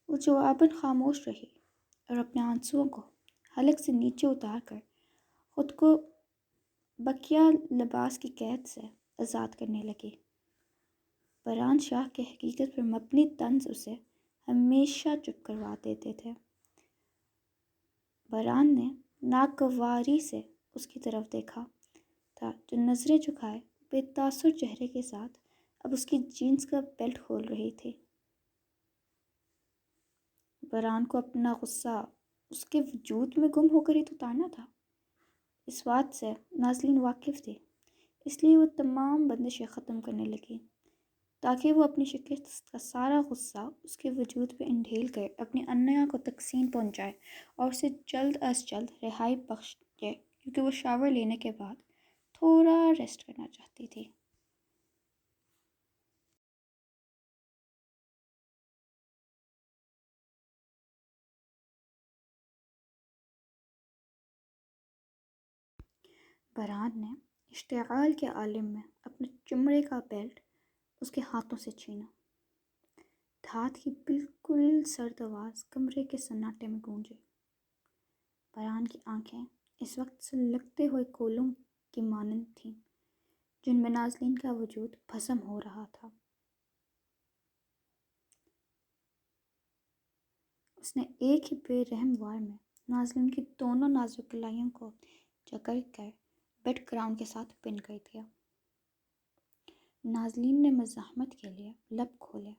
وہ جواباً خاموش رہی اور اپنے آنسوؤں کو حلق سے نیچے اتار کر خود کو بقیہ لباس کی قید سے آزاد کرنے لگی۔ بران شاہ کے حقیقت پر مبنی طنز اسے ہمیشہ چپ کروا دیتے تھے۔ بران نے ناگواری سے اس کی طرف دیکھا تھا، جو نظریں جھکائے بے تاثر چہرے کے ساتھ اب اس کی جینس کا بیلٹ کھول رہی تھی۔ بران کو اپنا غصہ اس کے وجود میں گم ہو کر ہی تو اتارنا تھا۔ اس بات سے نازلین واقف تھی، اس لیے وہ تمام بندشیں ختم کرنے لگی تاکہ وہ اپنی شکست کا سارا غصہ اس کے وجود پہ انڈھیل کر اپنی انیا کو تقسیم پہنچائے اور اسے جلد از جلد رہائی بخش دے، کیونکہ وہ شاور لینے کے بعد تھوڑا ریسٹ کرنا چاہتی تھی۔ بران نے اشتعال کے عالم میں اپنے چمڑے کا بیلٹ اس کے ہاتھوں سے چھینا۔ دھات کی بالکل سرد آواز کمرے کے سناٹے میں گونجی۔ بران کی آنکھیں اس وقت سلگتے ہوئے کولوں کی مانند تھیں جن میں نازلین کا وجود بھسم ہو رہا تھا۔ اس نے ایک ہی بے رحم وار میں نازلین کی دونوں نازک کلائیوں کو جکڑ کر بیڈ گراؤنڈ کے ساتھ پن کر دیا۔ نازلین نے مزاحمت کے لیے لب کھولے،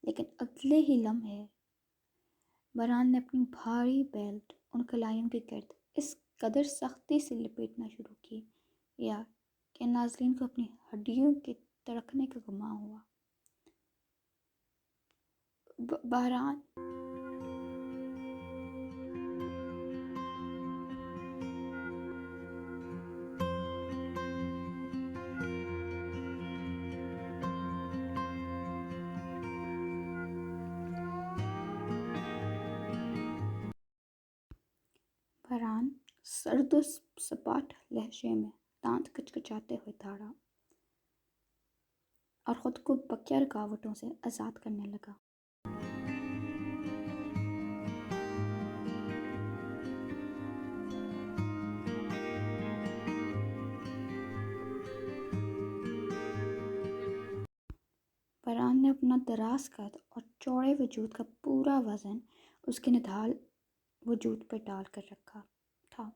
لیکن اگلے ہی لمحے بران نے اپنی بھاری بیلٹ ان کلائیوں کے گرد اس قدر سختی سے لپیٹنا شروع کی یا کہ نازلین کو اپنی ہڈیوں کے تڑکنے کا گمان ہوا۔ بران سرد و سپاٹ لہجے میں دانت کچکچاتے ہوئے دھاڑا اور خود کو بقیہ رکاوٹوں سے آزاد کرنے لگا۔ بران نے اپنا دراز قد اور چوڑے وجود کا پورا وزن اس کے نڈھال وجود پر ڈال کر رکھا تھا۔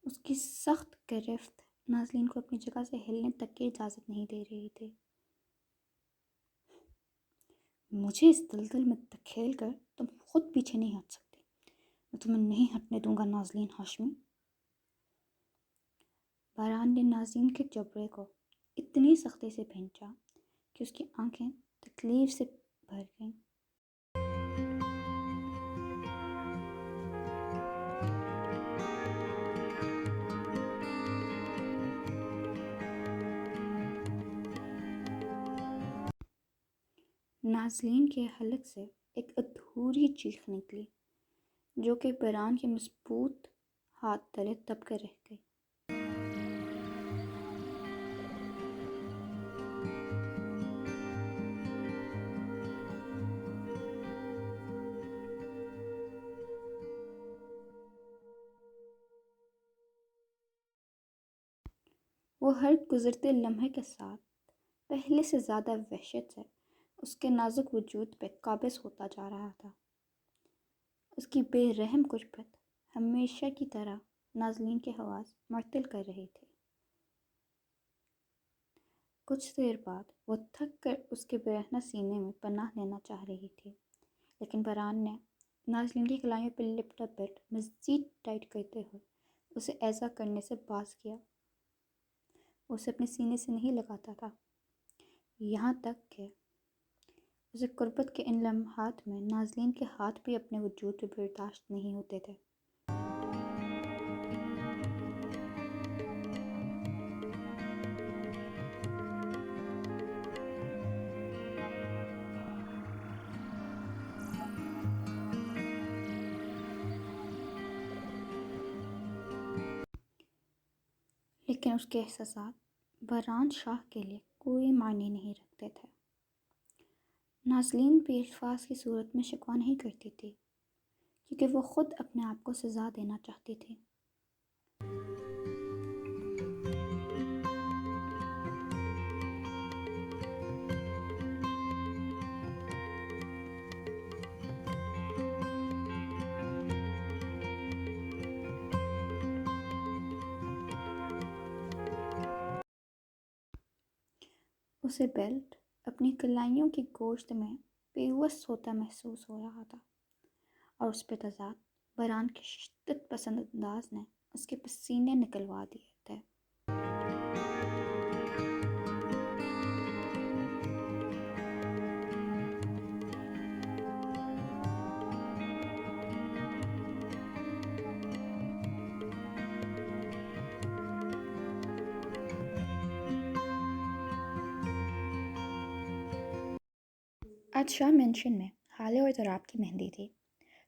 اس کی سخت گرفت نازلین کو اپنی جگہ سے ہلنے تک کی اجازت نہیں دے رہی تھی۔ مجھے اس دلدل میں دھکیل کر تم خود پیچھے نہیں ہٹ سکتی، میں تمہیں نہیں ہٹنے دوں گا نازلین ہاشمی۔ بران نے نازلین کے جبڑے کو اتنی سختی سے بھینچا کہ اس کی آنکھیں تکلیف سے بھر گئیں۔ نازلین کے حلق سے ایک ادھوری چیخ نکلی جو کہ بران کے مضبوط ہاتھ تلے دب کر رہ گئی۔ وہ ہر گزرتے لمحے کے ساتھ پہلے سے زیادہ وحشت سے اس کے نازک وجود پہ قابض ہوتا جا رہا تھا۔ اس کی بے رحم غربت ہمیشہ کی طرح نازلین کے حواس معطل کر رہی تھی۔ کچھ دیر بعد وہ تھک کر اس کے برہنہ سینے میں پناہ لینا چاہ رہی تھی، لیکن بران نے نازلین کی کلائیوں پہ لپٹا بیلٹ مزید ٹائٹ کرتے ہوئے اسے ایسا کرنے سے باز کیا۔ وہ اسے اپنے سینے سے نہیں لگاتا تھا، یہاں تک کہ اسے قربت کے ان لمحات میں نازلین کے ہاتھ بھی اپنے وجود پہ برداشت نہیں ہوتے تھے۔ لیکن اس کے احساسات بران شاہ کے لیے کوئی معنی نہیں رکھتے تھے۔ نازلین بھی الفاظ کی صورت میں شکوہ نہیں کرتی تھی، کیونکہ وہ خود اپنے آپ کو سزا دینا چاہتی تھی۔ اسے بیلٹ اپنی کلائیوں کی گوشت میں پیوست ہوتا محسوس ہو رہا تھا، اور اس پہ تضاد بران کے شدت پسند انداز نے اس کے پسینے نکلوا دیے تھے۔ آج شاہ مینشن میں حالے اور تراب کی مہندی تھی۔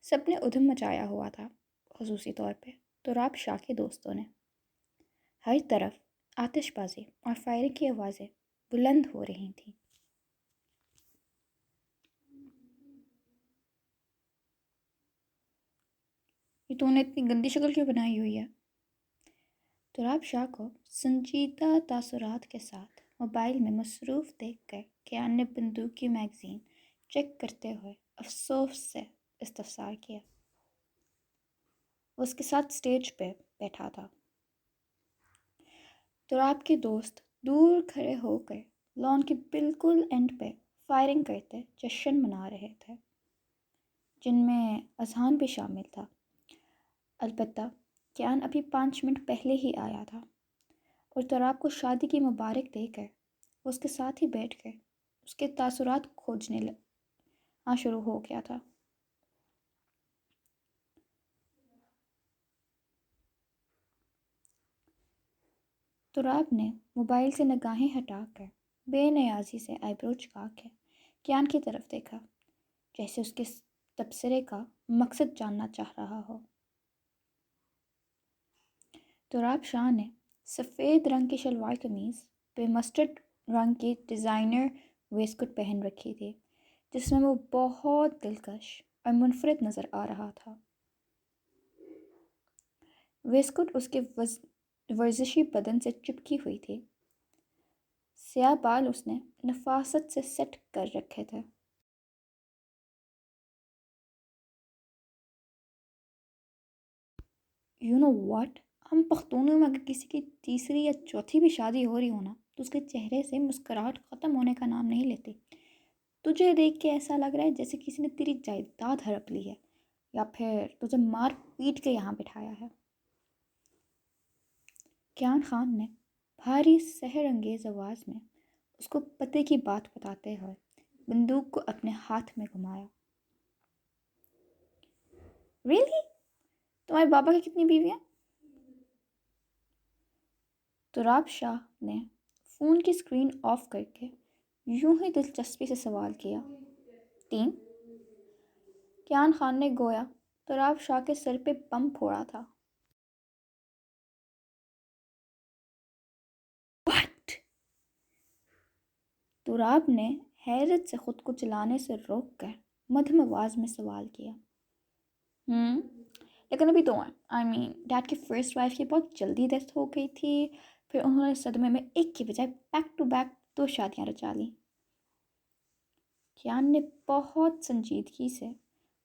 سب نے ادھم مچایا ہوا تھا، خصوصی طور پہ تراب شاہ کے دوستوں نے۔ ہر طرف آتش بازی اور فائرنگ کی آوازیں بلند ہو رہی تھیں۔ یہ تو نے اتنی گندی شکل کیوں بنائی ہوئی ہے؟ تراب شاہ کو سنجیدہ تاثرات کے ساتھ موبائل میں مصروف دیکھ کر کیان نے بندوق کی میگزین چیک کرتے ہوئے افسوس سے استفسار کیا۔ وہ اس کے ساتھ سٹیج پہ بیٹھا تھا۔ تراب کے دوست دور کھڑے ہو کر لان کے بالکل اینڈ پہ فائرنگ کرتے جشن منا رہے تھے، جن میں اذہان بھی شامل تھا۔ البتہ کیان ابھی 5 منٹ پہلے ہی آیا تھا، اور تراب کو شادی کی مبارک دے کر وہ اس کے ساتھ ہی بیٹھ کر اس کے تاثرات کھوجنے شروع ہو گیا تھا۔ تراب نے موبائل سے نگاہیں ہٹا کر بے نیازی سے آئی برو چکا کے کیان کی طرف دیکھا، جیسے اس کے تبصرے کا مقصد جاننا چاہ رہا ہو۔ تراب شاہ نے سفید رنگ کی شلوار قمیض پہ مسٹرڈ رنگ کی ڈیزائنر ویسکوٹ پہن رکھی تھی، جس میں وہ بہت دلکش اور منفرد نظر آ رہا تھا۔ ویسکوٹ اس کے ورزشی بدن سے چپکی ہوئی تھی۔ سیاہ بال اس نے نفاست سے سیٹ کر رکھے تھے۔ یو نو واٹ، ہم پختونوں میں اگر کسی کی تیسری یا چوتھی بھی شادی ہو رہی ہو نا تو اس کے چہرے سے مسکراہٹ ختم ہونے کا نام نہیں لیتی۔ تجھے دیکھ کے ایسا لگ رہا ہے جیسے کسی نے تیری جائیداد ہڑپ لی ہے، یا پھر تجھے مار پیٹ کے یہاں بٹھایا ہے۔ کیان خان نے بھاری سحر انگیز آواز میں اس کو پتے کی بات بتاتے ہوئے بندوق کو اپنے ہاتھ میں گھمایا۔ ریئلی؟ تمہارے بابا کی کتنی بیویاں؟ تراب شاہ نے فون کی اسکرین آف کر کے یوں ہی دلچسپی سے سوال کیا۔ 3؟ کیان خان نے گویا تراب شاہ کے سر پہ بم پھوڑا تھا۔ واٹ؟ تراب نے حیرت سے خود کو چلانے سے روک کر مدھم آواز میں سوال کیا۔ لیکن ابھی تو ڈیڈ کی فرسٹ وائف کی بہت جلدی ڈیتھ ہو گئی تھی، پھر انہوں نے صدمے میں ایک کی بجائے بیک ٹو بیک 2 شادیاں رچا لیں۔ کیان نے بہت سنجیدگی سے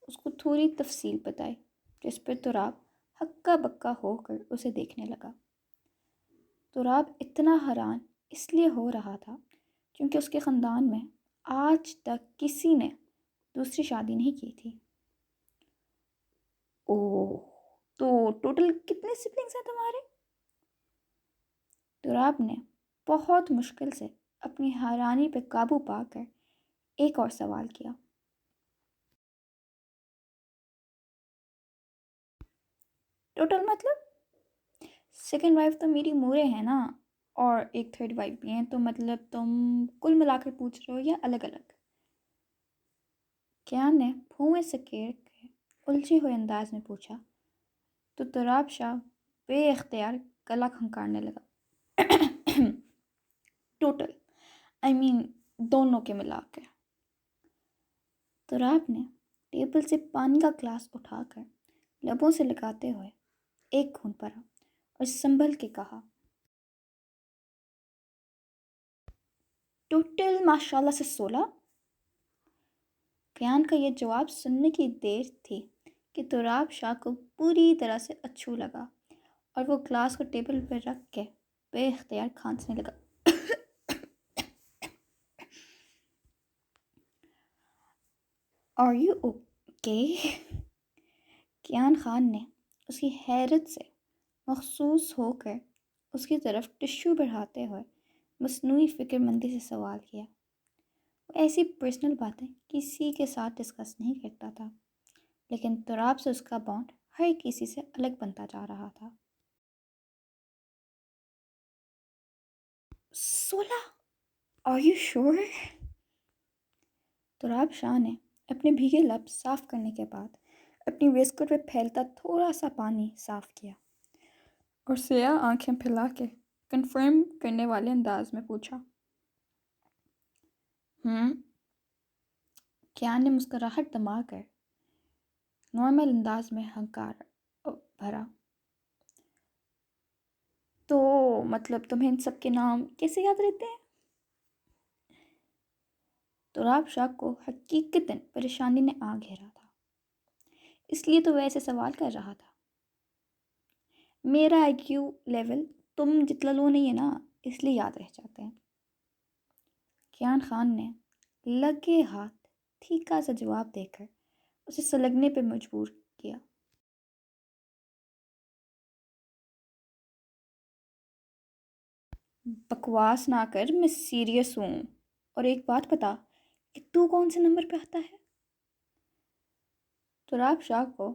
اس کو تھوڑی تفصیل بتائی، جس پر تراب ہکا بکا ہو کر اسے دیکھنے لگا۔ تراب اتنا حیران اس لیے ہو رہا تھا کیونکہ اس کے خاندان میں آج تک کسی نے دوسری شادی نہیں کی تھی۔ اوہ، تو ٹوٹل کتنے سبلنگس ہیں تمہارے؟ تراب نے بہت مشکل سے اپنی حیرانی پہ قابو پا کر ایک اور سوال کیا۔ ٹوٹل مطلب؟ سیکنڈ وائف تو میری مورے ہیں نا، اور ایک تھرڈ وائف بھی ہیں، تو مطلب تم کل ملا کر پوچھ رہے ہو یا الگ الگ؟ کیان نے پھوئیں سکیڑ کے الجھے ہوئے انداز میں پوچھا، تو تراب شاہ بے اختیار گلا کھنکارنے لگا۔ ٹوٹل دونوں کے ملا کے۔ تراب نے ٹیبل سے پانی کا گلاس اٹھا کر لبوں سے لگاتے ہوئے ایک گھونٹ بھرا اور سنبھل کے کہا، ٹوٹل ماشاءاللہ سے 16۔ کیان کا یہ جواب سننے کی دیر تھی کہ تراب شاہ کو پوری طرح سے اچھو لگا، اور وہ گلاس کو ٹیبل پر رکھ کے بے اختیار کھانسنے لگا۔ Are you okay? Kiyan Khan نے اس کی حیرت سے مخصوص ہو کر اس کی طرف ٹشو بڑھاتے ہوئے مصنوعی فکر مندی سے سوال کیا۔ وہ ایسی پرسنل باتیں کسی کے ساتھ ڈسکس نہیں کرتا تھا، لیکن تراب سے اس کا بانڈ ہر کسی سے الگ بنتا جا رہا تھا۔ 16؟ آر یو شور؟ تراب شاہ نے اپنے بھیگے لب صاف کرنے کے بعد اپنی ویسکٹ پہ پھیلتا تھوڑا سا پانی صاف کیا اور سیاہ آنکھیں پھیلا کے کنفرم کرنے والے انداز میں پوچھا۔ کیان نے مسکراہٹ دما کر نارمل انداز میں ہنکار بھرا۔ تو مطلب تمہیں ان سب کے نام کیسے یاد رہتے ہیں؟ تراب شاہ کو حقیقتاً پریشانی نے آ گھیرا تھا، اس لیے تو وہ ایسے سوال کر رہا تھا۔ میرا IQ لیول تم جتنا لو نہیں ہے نا، اس لیے یاد رہ جاتے ہیں۔ کیان خان نے لگے ہاتھ ٹھیکا سا جواب دے کر اسے سلگنے پہ مجبور کیا۔ بکواس نہ کر، میں سیریس ہوں۔ اور ایک بات بتا کہ تو کون سے نمبر پہ آتا ہے؟ تراب شاہ کو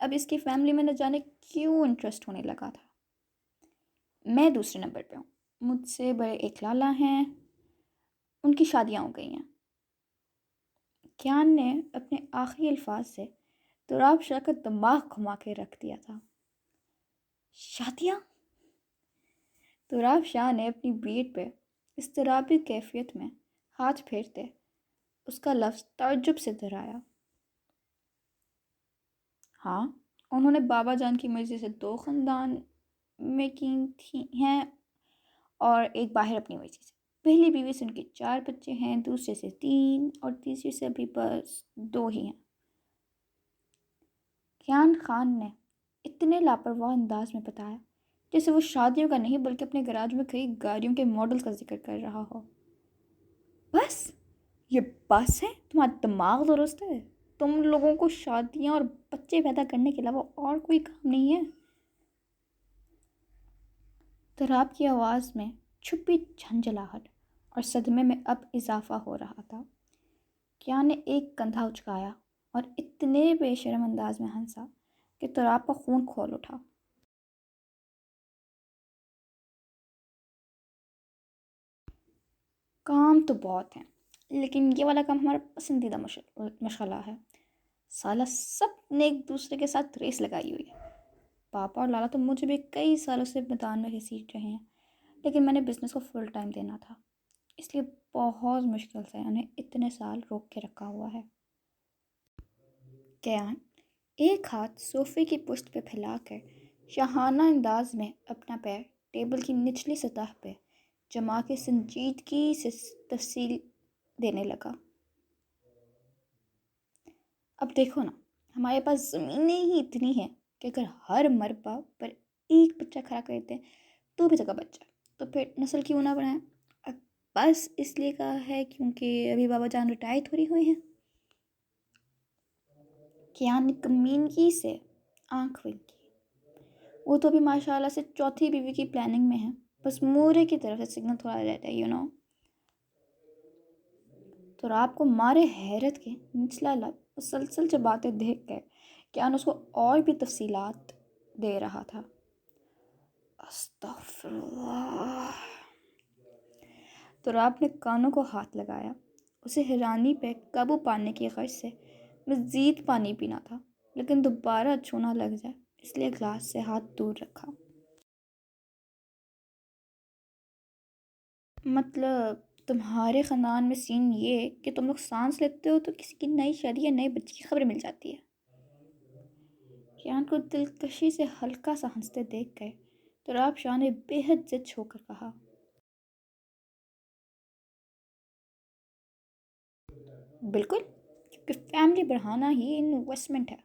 اب اس کی فیملی میں نہ جانے کیوں انٹرسٹ ہونے لگا تھا۔ میں دوسرے نمبر پہ ہوں، مجھ سے بڑے ایک لالا ہیں، ان کی شادیاں ہو گئی ہیں۔ کیان نے اپنے آخری الفاظ سے تراب شاہ کا دماغ گھما کے رکھ دیا تھا۔ شادیاں؟ تراب شاہ نے اپنی بیٹ پہ اضطرابی کیفیت میں ہاتھ پھیرتے اس کا لفظ تعجب سے دہرایا۔ ہاں، انہوں نے بابا جان کی مرضی سے 2 خاندان میں کی ہیں اور ایک باہر اپنی مرضی سے۔ پہلی بیوی سے ان کے 4 بچے ہیں، دوسرے سے 3 اور تیسری سے ابھی بس 2 ہی ہیں۔ کیان خان نے اتنے لاپرواہ انداز میں بتایا جیسے وہ شادیوں کا نہیں بلکہ اپنے گراج میں کئی گاڑیوں کے ماڈلز کا ذکر کر رہا ہو۔ بس یہ بس ہے؟ تمہارا دماغ درست ہے؟ تم لوگوں کو شادیاں اور بچے پیدا کرنے کے علاوہ اور کوئی کام نہیں ہے؟ تراب کی آواز میں چھپی جھنجھلاہٹ اور صدمے میں اب اضافہ ہو رہا تھا۔ کیان نے ایک کندھا اچکایا اور اتنے بے شرم انداز میں ہنسا کہ تراب کا خون کھول اٹھا۔ کام تو بہت ہیں، لیکن یہ والا کام ہمارا پسندیدہ مشغلہ ہے۔ سالہ سب نے ایک دوسرے کے ساتھ ریس لگائی ہوئی ہے۔ پاپا اور لالا تو مجھے بھی کئی سالوں سے میدان میں گھسیٹ رہے ہیں، لیکن میں نے بزنس کو فل ٹائم دینا تھا، اس لیے بہت مشکل سے انہیں اتنے سال روک کے رکھا ہوا ہے۔ کیان ایک ہاتھ صوفے کی پشت پہ پھیلا کر شاہانہ انداز میں اپنا پیر ٹیبل کی نچلی سطح پہ جما کے سنجیدگی سے تفصیل دینے لگا۔ اب دیکھو نا، ہمارے پاس زمینیں ہی اتنی ہیں کہ اگر ہر مربع پر ایک بچہ کھڑا کر دیں تو بھی جگہ بچ جائے، تو پھر نسل کیوں نہ بڑھائیں؟ اب بس اس لیے کہا ہے کیونکہ ابھی بابا جان ریٹائر تھوڑی ہوئے ہیں۔ کیان نے کمینگی سے آنکھ ونکی۔ وہ تو ابھی ماشاءاللہ سے 4تھی بیوی کی پلاننگ میں ہے، بس مورے کی طرف سے سگنل تھوڑا رہتا ہے تراب کو مارے حیرت کے نچلا لب مسلسل چباتے دیکھ کر کیان اس کو اور بھی تفصیلات دے رہا تھا۔ استغفر اللہ۔ تراب نے کانوں کو ہاتھ لگایا، اسے حیرانی پہ قابو پانے کی غرض سے مزید پانی پینا تھا، لیکن دوبارہ چھونا لگ جائے اس لیے گلاس سے ہاتھ دور رکھا۔ مطلب تمہارے خاندان میں سین یہ کہ تم لوگ سانس لیتے ہو تو کسی کی نئی شادی یا نئے بچے کی خبر مل جاتی ہے۔ کیان کو دلکشی سے ہلکا سا ہنستے دیکھ کر تراب شاہ نے بے حد ضد ہو کر کہا۔ بالکل، کیونکہ فیملی بڑھانا ہی انویسٹمنٹ ہے۔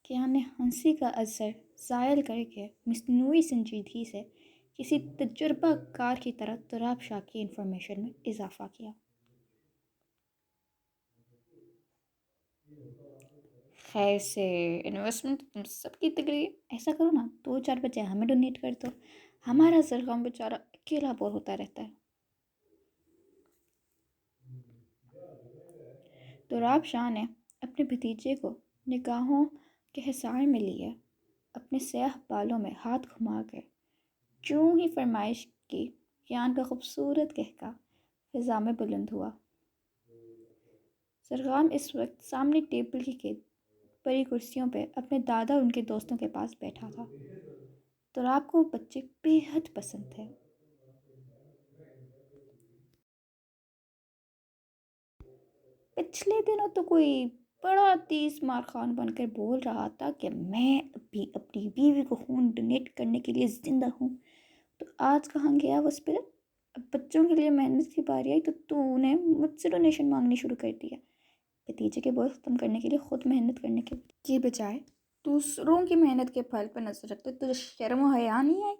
کیان نے ہنسی کا اثر زائل کر کے مصنوعی سنجیدگی سے کسی تجربہ کار کی طرح تراب شاہ کی انفارمیشن میں اضافہ کیا۔ خیر سے انویسٹمنٹ تم سب کی تگڑی ہے، ایسا کرو نا 2-4 بچے ہمیں ڈونیٹ کر دو، ہمارا زرغام بیچارہ اکیلا بور ہوتا رہتا ہے۔ تو راب شاہ نے اپنے بھتیجے کو نگاہوں کے حصار میں لیا، اپنے سیاہ بالوں میں ہاتھ گھما کر چوں ہی فرمائش کی، کیان کا خوبصورت کہکا فضا میں بلند ہوا۔ زرغام اس وقت سامنے ٹیبل کی بڑی کرسیوں پہ اپنے دادا اور ان کے دوستوں کے پاس بیٹھا تھا۔ تو راب کو وہ بچے بے حد پسند تھے۔ پچھلے دنوں تو کوئی بڑا تیز مار خان بن کر بول رہا تھا کہ میں ابھی اپنی بیوی کو خون ڈونیٹ کرنے کے لیے زندہ ہوں، تو آج کہاں گیا وہ اسپرٹ؟ اب بچوں کے لیے محنت کی باری آئی تو نے مجھ سے ڈونیشن مانگنی شروع کر دیا۔ بھتیجے کے بوجھ ختم کرنے کے لیے خود محنت کرنے کی بجائے دوسروں کی محنت کے پھل پر نظر رکھتے تجھے شرم و حیا نہیں آئی؟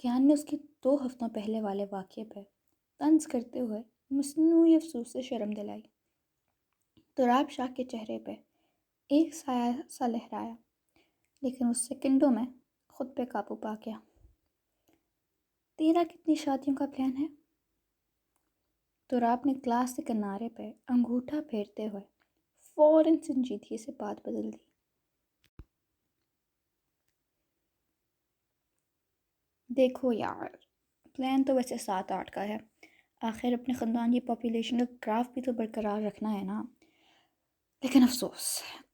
کیان نے اس کے 2 ہفتوں پہلے والے واقعے پر طنز کرتے ہوئے مصنوعی افسوس سے شرم دلائی۔ تو راب شاہ کے چہرے پہ ایک سایہ سا لہرایا، لیکن اس سیکنڈوں میں خود پہ قابو پا گیا۔ تیرا کتنی شادیوں کا پلان ہے؟ تو راب نے کلاس کے کنارے پہ انگوٹھا پھیرتے ہوئے فوراً سنجیدگی سے بات بدل دی۔ دیکھو یار، پلان تو ویسے 7-8 کا ہے، آخر اپنے خاندان کی پاپولیشن کا گراف بھی تو برقرار رکھنا ہے نا۔ لیکن افسوس،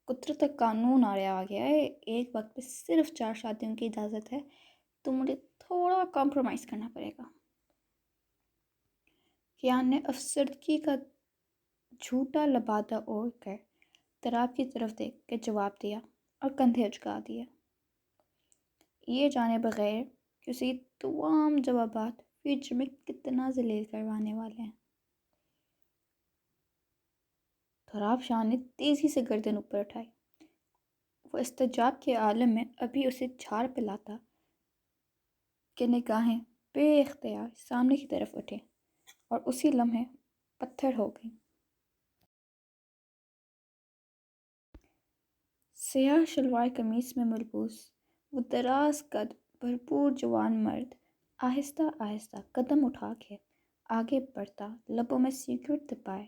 قدرت کا قانون آ گیا ہے، ایک وقت پہ صرف 4 شادیوں کی اجازت ہے، تو مجھے تھوڑا کمپرومائز کرنا پڑے گا۔ کیان نے افسردگی کا جھوٹا لبادہ اوڑھ کر تراب کی طرف دیکھ کے جواب دیا اور کندھے اچکا دیے، یہ جانے بغیر کہ اسے یہ تمام جوابات فیوچر میں کتنا ذلیل کروانے والے ہیں۔ تراب شاہ نے تیزی سے گردن اوپر اٹھائی، وہ استجاب کے عالم میں ابھی اسے جھاڑ پلاتا کہ نگاہیں بے اختیار سامنے کی طرف اٹھیں اور اسی لمحے پتھر ہو گئیں۔ سیاہ شلوار قمیص میں ملبوس وہ دراز قد بھرپور جوان مرد آہستہ آہستہ قدم اٹھا کے آگے بڑھتا، لبوں میں سگریٹ دبائے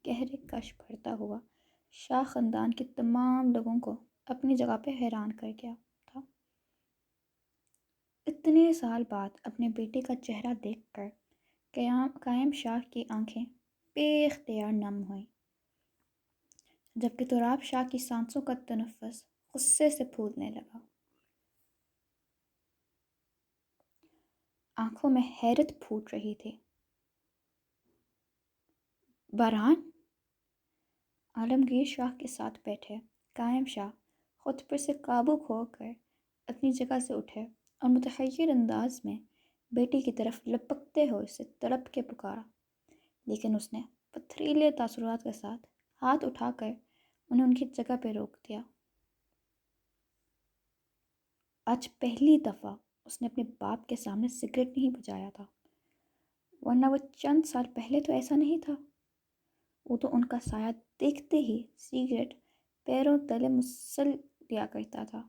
گہرے کش بھرتا ہوا شاہ خاندان کے تمام لوگوں کو اپنی جگہ پہ حیران کر گیا تھا۔ اتنے سال بعد اپنے بیٹے کا چہرہ دیکھ کر قائم شاہ کی آنکھیں بے اختیار نم ہوئیں، جبکہ تراب شاہ کی سانسوں کا تنفس غصے سے پھولنے لگا۔ آنکھوں میں حیرت پھوٹ رہی تھی۔ باران؟ عالمگیر شاہ کے ساتھ بیٹھے قائم شاہ خود پر سے قابو کھو کر اپنی جگہ سے اٹھے اور متحیر انداز میں بیٹی کی طرف لپکتے ہوئے اسے تڑپ کے پکارا، لیکن اس نے پتھریلے تاثرات کے ساتھ ہاتھ اٹھا کر انہیں ان کی جگہ پہ روک دیا۔ آج پہلی دفعہ اس نے اپنے باپ کے سامنے سگریٹ نہیں بجھایا تھا، ورنہ وہ چند سال پہلے تو ایسا نہیں تھا۔ وہ تو ان کا سایہ دیکھتے ہی سگریٹ پیروں تلے مسل لیا کرتا تھا۔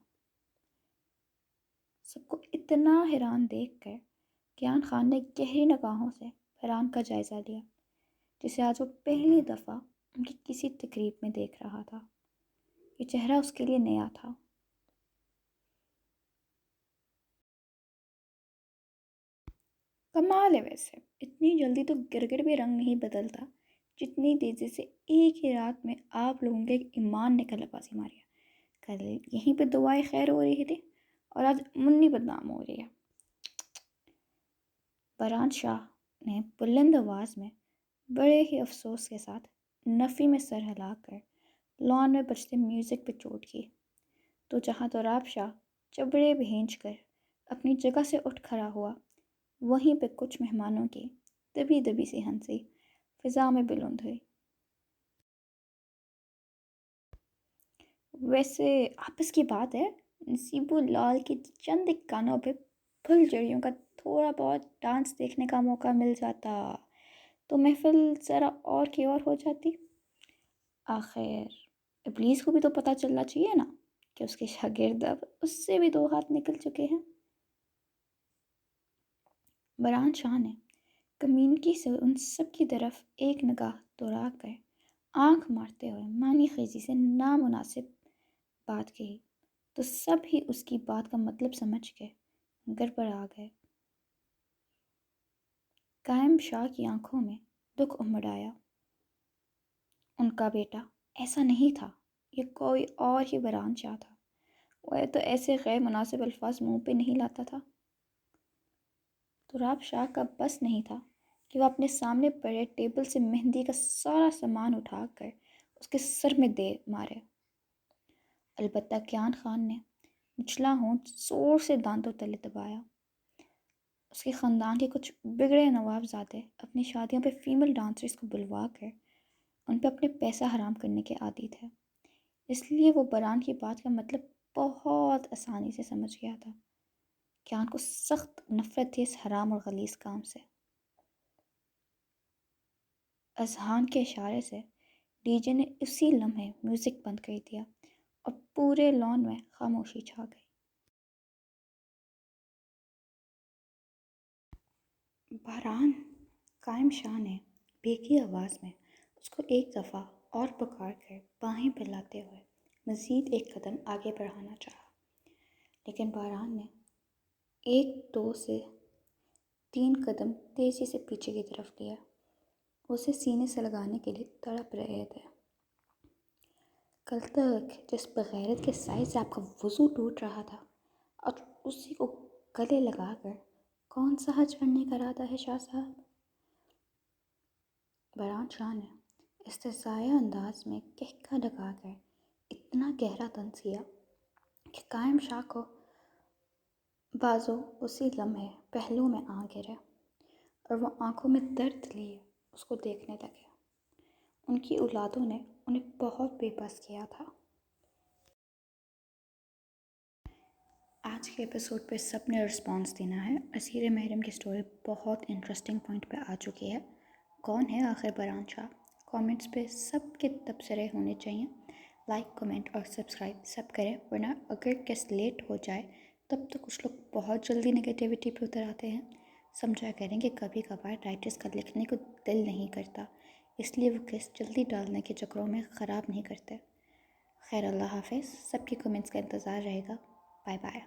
سب کو اتنا حیران دیکھ کر کیان خان نے گہری نگاہوں سے باران کا جائزہ لیا، جسے آج وہ پہلی دفعہ ان کی کسی تقریب میں دیکھ رہا تھا۔ یہ چہرہ اس کے لیے نیا تھا۔ کمال ہے ویسے، اتنی جلدی تو گرگٹ بھی رنگ نہیں بدلتا جتنی تیزی سے ایک ہی رات میں آپ لوگوں کے ایمان نے کلہ بازی ماری ہے۔ کل یہیں پہ دعائیں خیر ہو رہی تھی اور آج منی بدنام ہو رہی ہے۔ باران شاہ نے بلند آواز میں بڑے ہی افسوس کے ساتھ نفی میں سر ہلا کر لان میں بجتے میوزک پہ چوٹ کی، تو جہاں تراب شاہ چبڑے بھینچ کر اپنی جگہ سے اٹھ کھڑا ہوا، وہیں پہ کچھ مہمانوں کی دبی دبی سی ہنسی فضا میں بلند ہوئی۔ ویسے آپس کی بات ہے، نصیب لال کی چند کانوں پہ پھل جڑیوں کا تھوڑا بہت ڈانس دیکھنے کا موقع مل جاتا تو محفل ذرا اور کی اور ہو جاتی۔ آخر ابلیس کو بھی تو پتہ چلنا چاہیے نا کہ اس کے شاگرد اب اس سے بھی 2 ہاتھ نکل چکے ہیں۔ بران شاہ نے کمینگی سے ان سب کی طرف ایک نگاہ دوڑا کر آنکھ مارتے ہوئے معنی خیزی سے نامناسب بات کہی تو سب ہی اس کی بات کا مطلب سمجھ کے گڑبڑا گئے۔ قائم شاہ کی آنکھوں میں دکھ امڑ آیا۔ ان کا بیٹا ایسا نہیں تھا، یہ کوئی اور ہی بران شاہ تھا۔ وہ تو ایسے غیر مناسب الفاظ منہ پہ نہیں لاتا تھا۔ تراب شاہ کا بس نہیں تھا کہ وہ اپنے سامنے پڑے ٹیبل سے مہندی کا سارا سامان اٹھا کر اس کے سر میں دے مارے۔ البتہ کیان خان نے نچلا ہونٹ زور سے دانتوں تلے دبایا۔ اس کے خاندان کے کچھ بگڑے نواب زادے اپنی شادیوں پہ فیمل ڈانسرز کو بلوا کر ان پہ اپنے پیسہ حرام کرنے کے عادی تھے، اس لیے وہ بران کی بات کا مطلب بہت آسانی سے سمجھ گیا تھا۔ کیان کو سخت نفرت تھی اس حرام اور غلیظ کام سے۔ اذہان کے اشارے سے ڈی جے نے اسی لمحے میوزک بند کر دیا اور پورے لان میں خاموشی چھا گئی۔ باران، قائم شاہ نے بھیگی آواز میں اس کو ایک دفعہ اور پکار کر باہیں پھیلاتے ہوئے مزید ایک قدم آگے بڑھانا چاہا، لیکن باران نے 1 2 سے 3 قدم تیزی سے پیچھے کی طرف لیا۔ اسے سینے سے لگانے کے لیے تڑپ رہے تھے۔ کل تک جس بغیرت کے سائے سے آپ کا وضو ٹوٹ رہا تھا، اور اسی کو گلے لگا کر کون سا حج کرنے کا ارادہ ہے شاہ صاحب؟ بران شاہ نے استہزائیہ انداز میں کہکا لگا کر اتنا گہرا طنز کیا کہ قائم شاہ کو بازو اسی لمحے پہلو میں آ گرے اور وہ آنکھوں میں درد لیے اس کو دیکھنے لگے۔ ان کی اولادوں نے انہیں بہت بے بس کیا تھا۔ آج کے ایپیسوڈ پہ سب نے رسپانس دینا ہے۔ اسیر محرم کی سٹوری بہت انٹرسٹنگ پوائنٹ پہ آ چکی ہے۔ کون ہے آخر بران شاہ؟ کامنٹس پہ سب کے تبصرے ہونے چاہئیں۔ لائک، کمنٹ اور سبسکرائب سب کریں، ورنہ اگر کس لیٹ ہو جائے تب تو کچھ لوگ بہت جلدی نگیٹیوٹی پہ اتر آتے ہیں۔ سمجھا کریں کہ کبھی کبھار رائٹرز کا لکھنے کو دل نہیں کرتا، اس لیے وہ کس جلدی ڈالنے کے چکروں میں خراب نہیں کرتے۔ خیر، اللہ حافظ۔ سب کی کمنٹس کا انتظار رہے گا۔ Bye bye.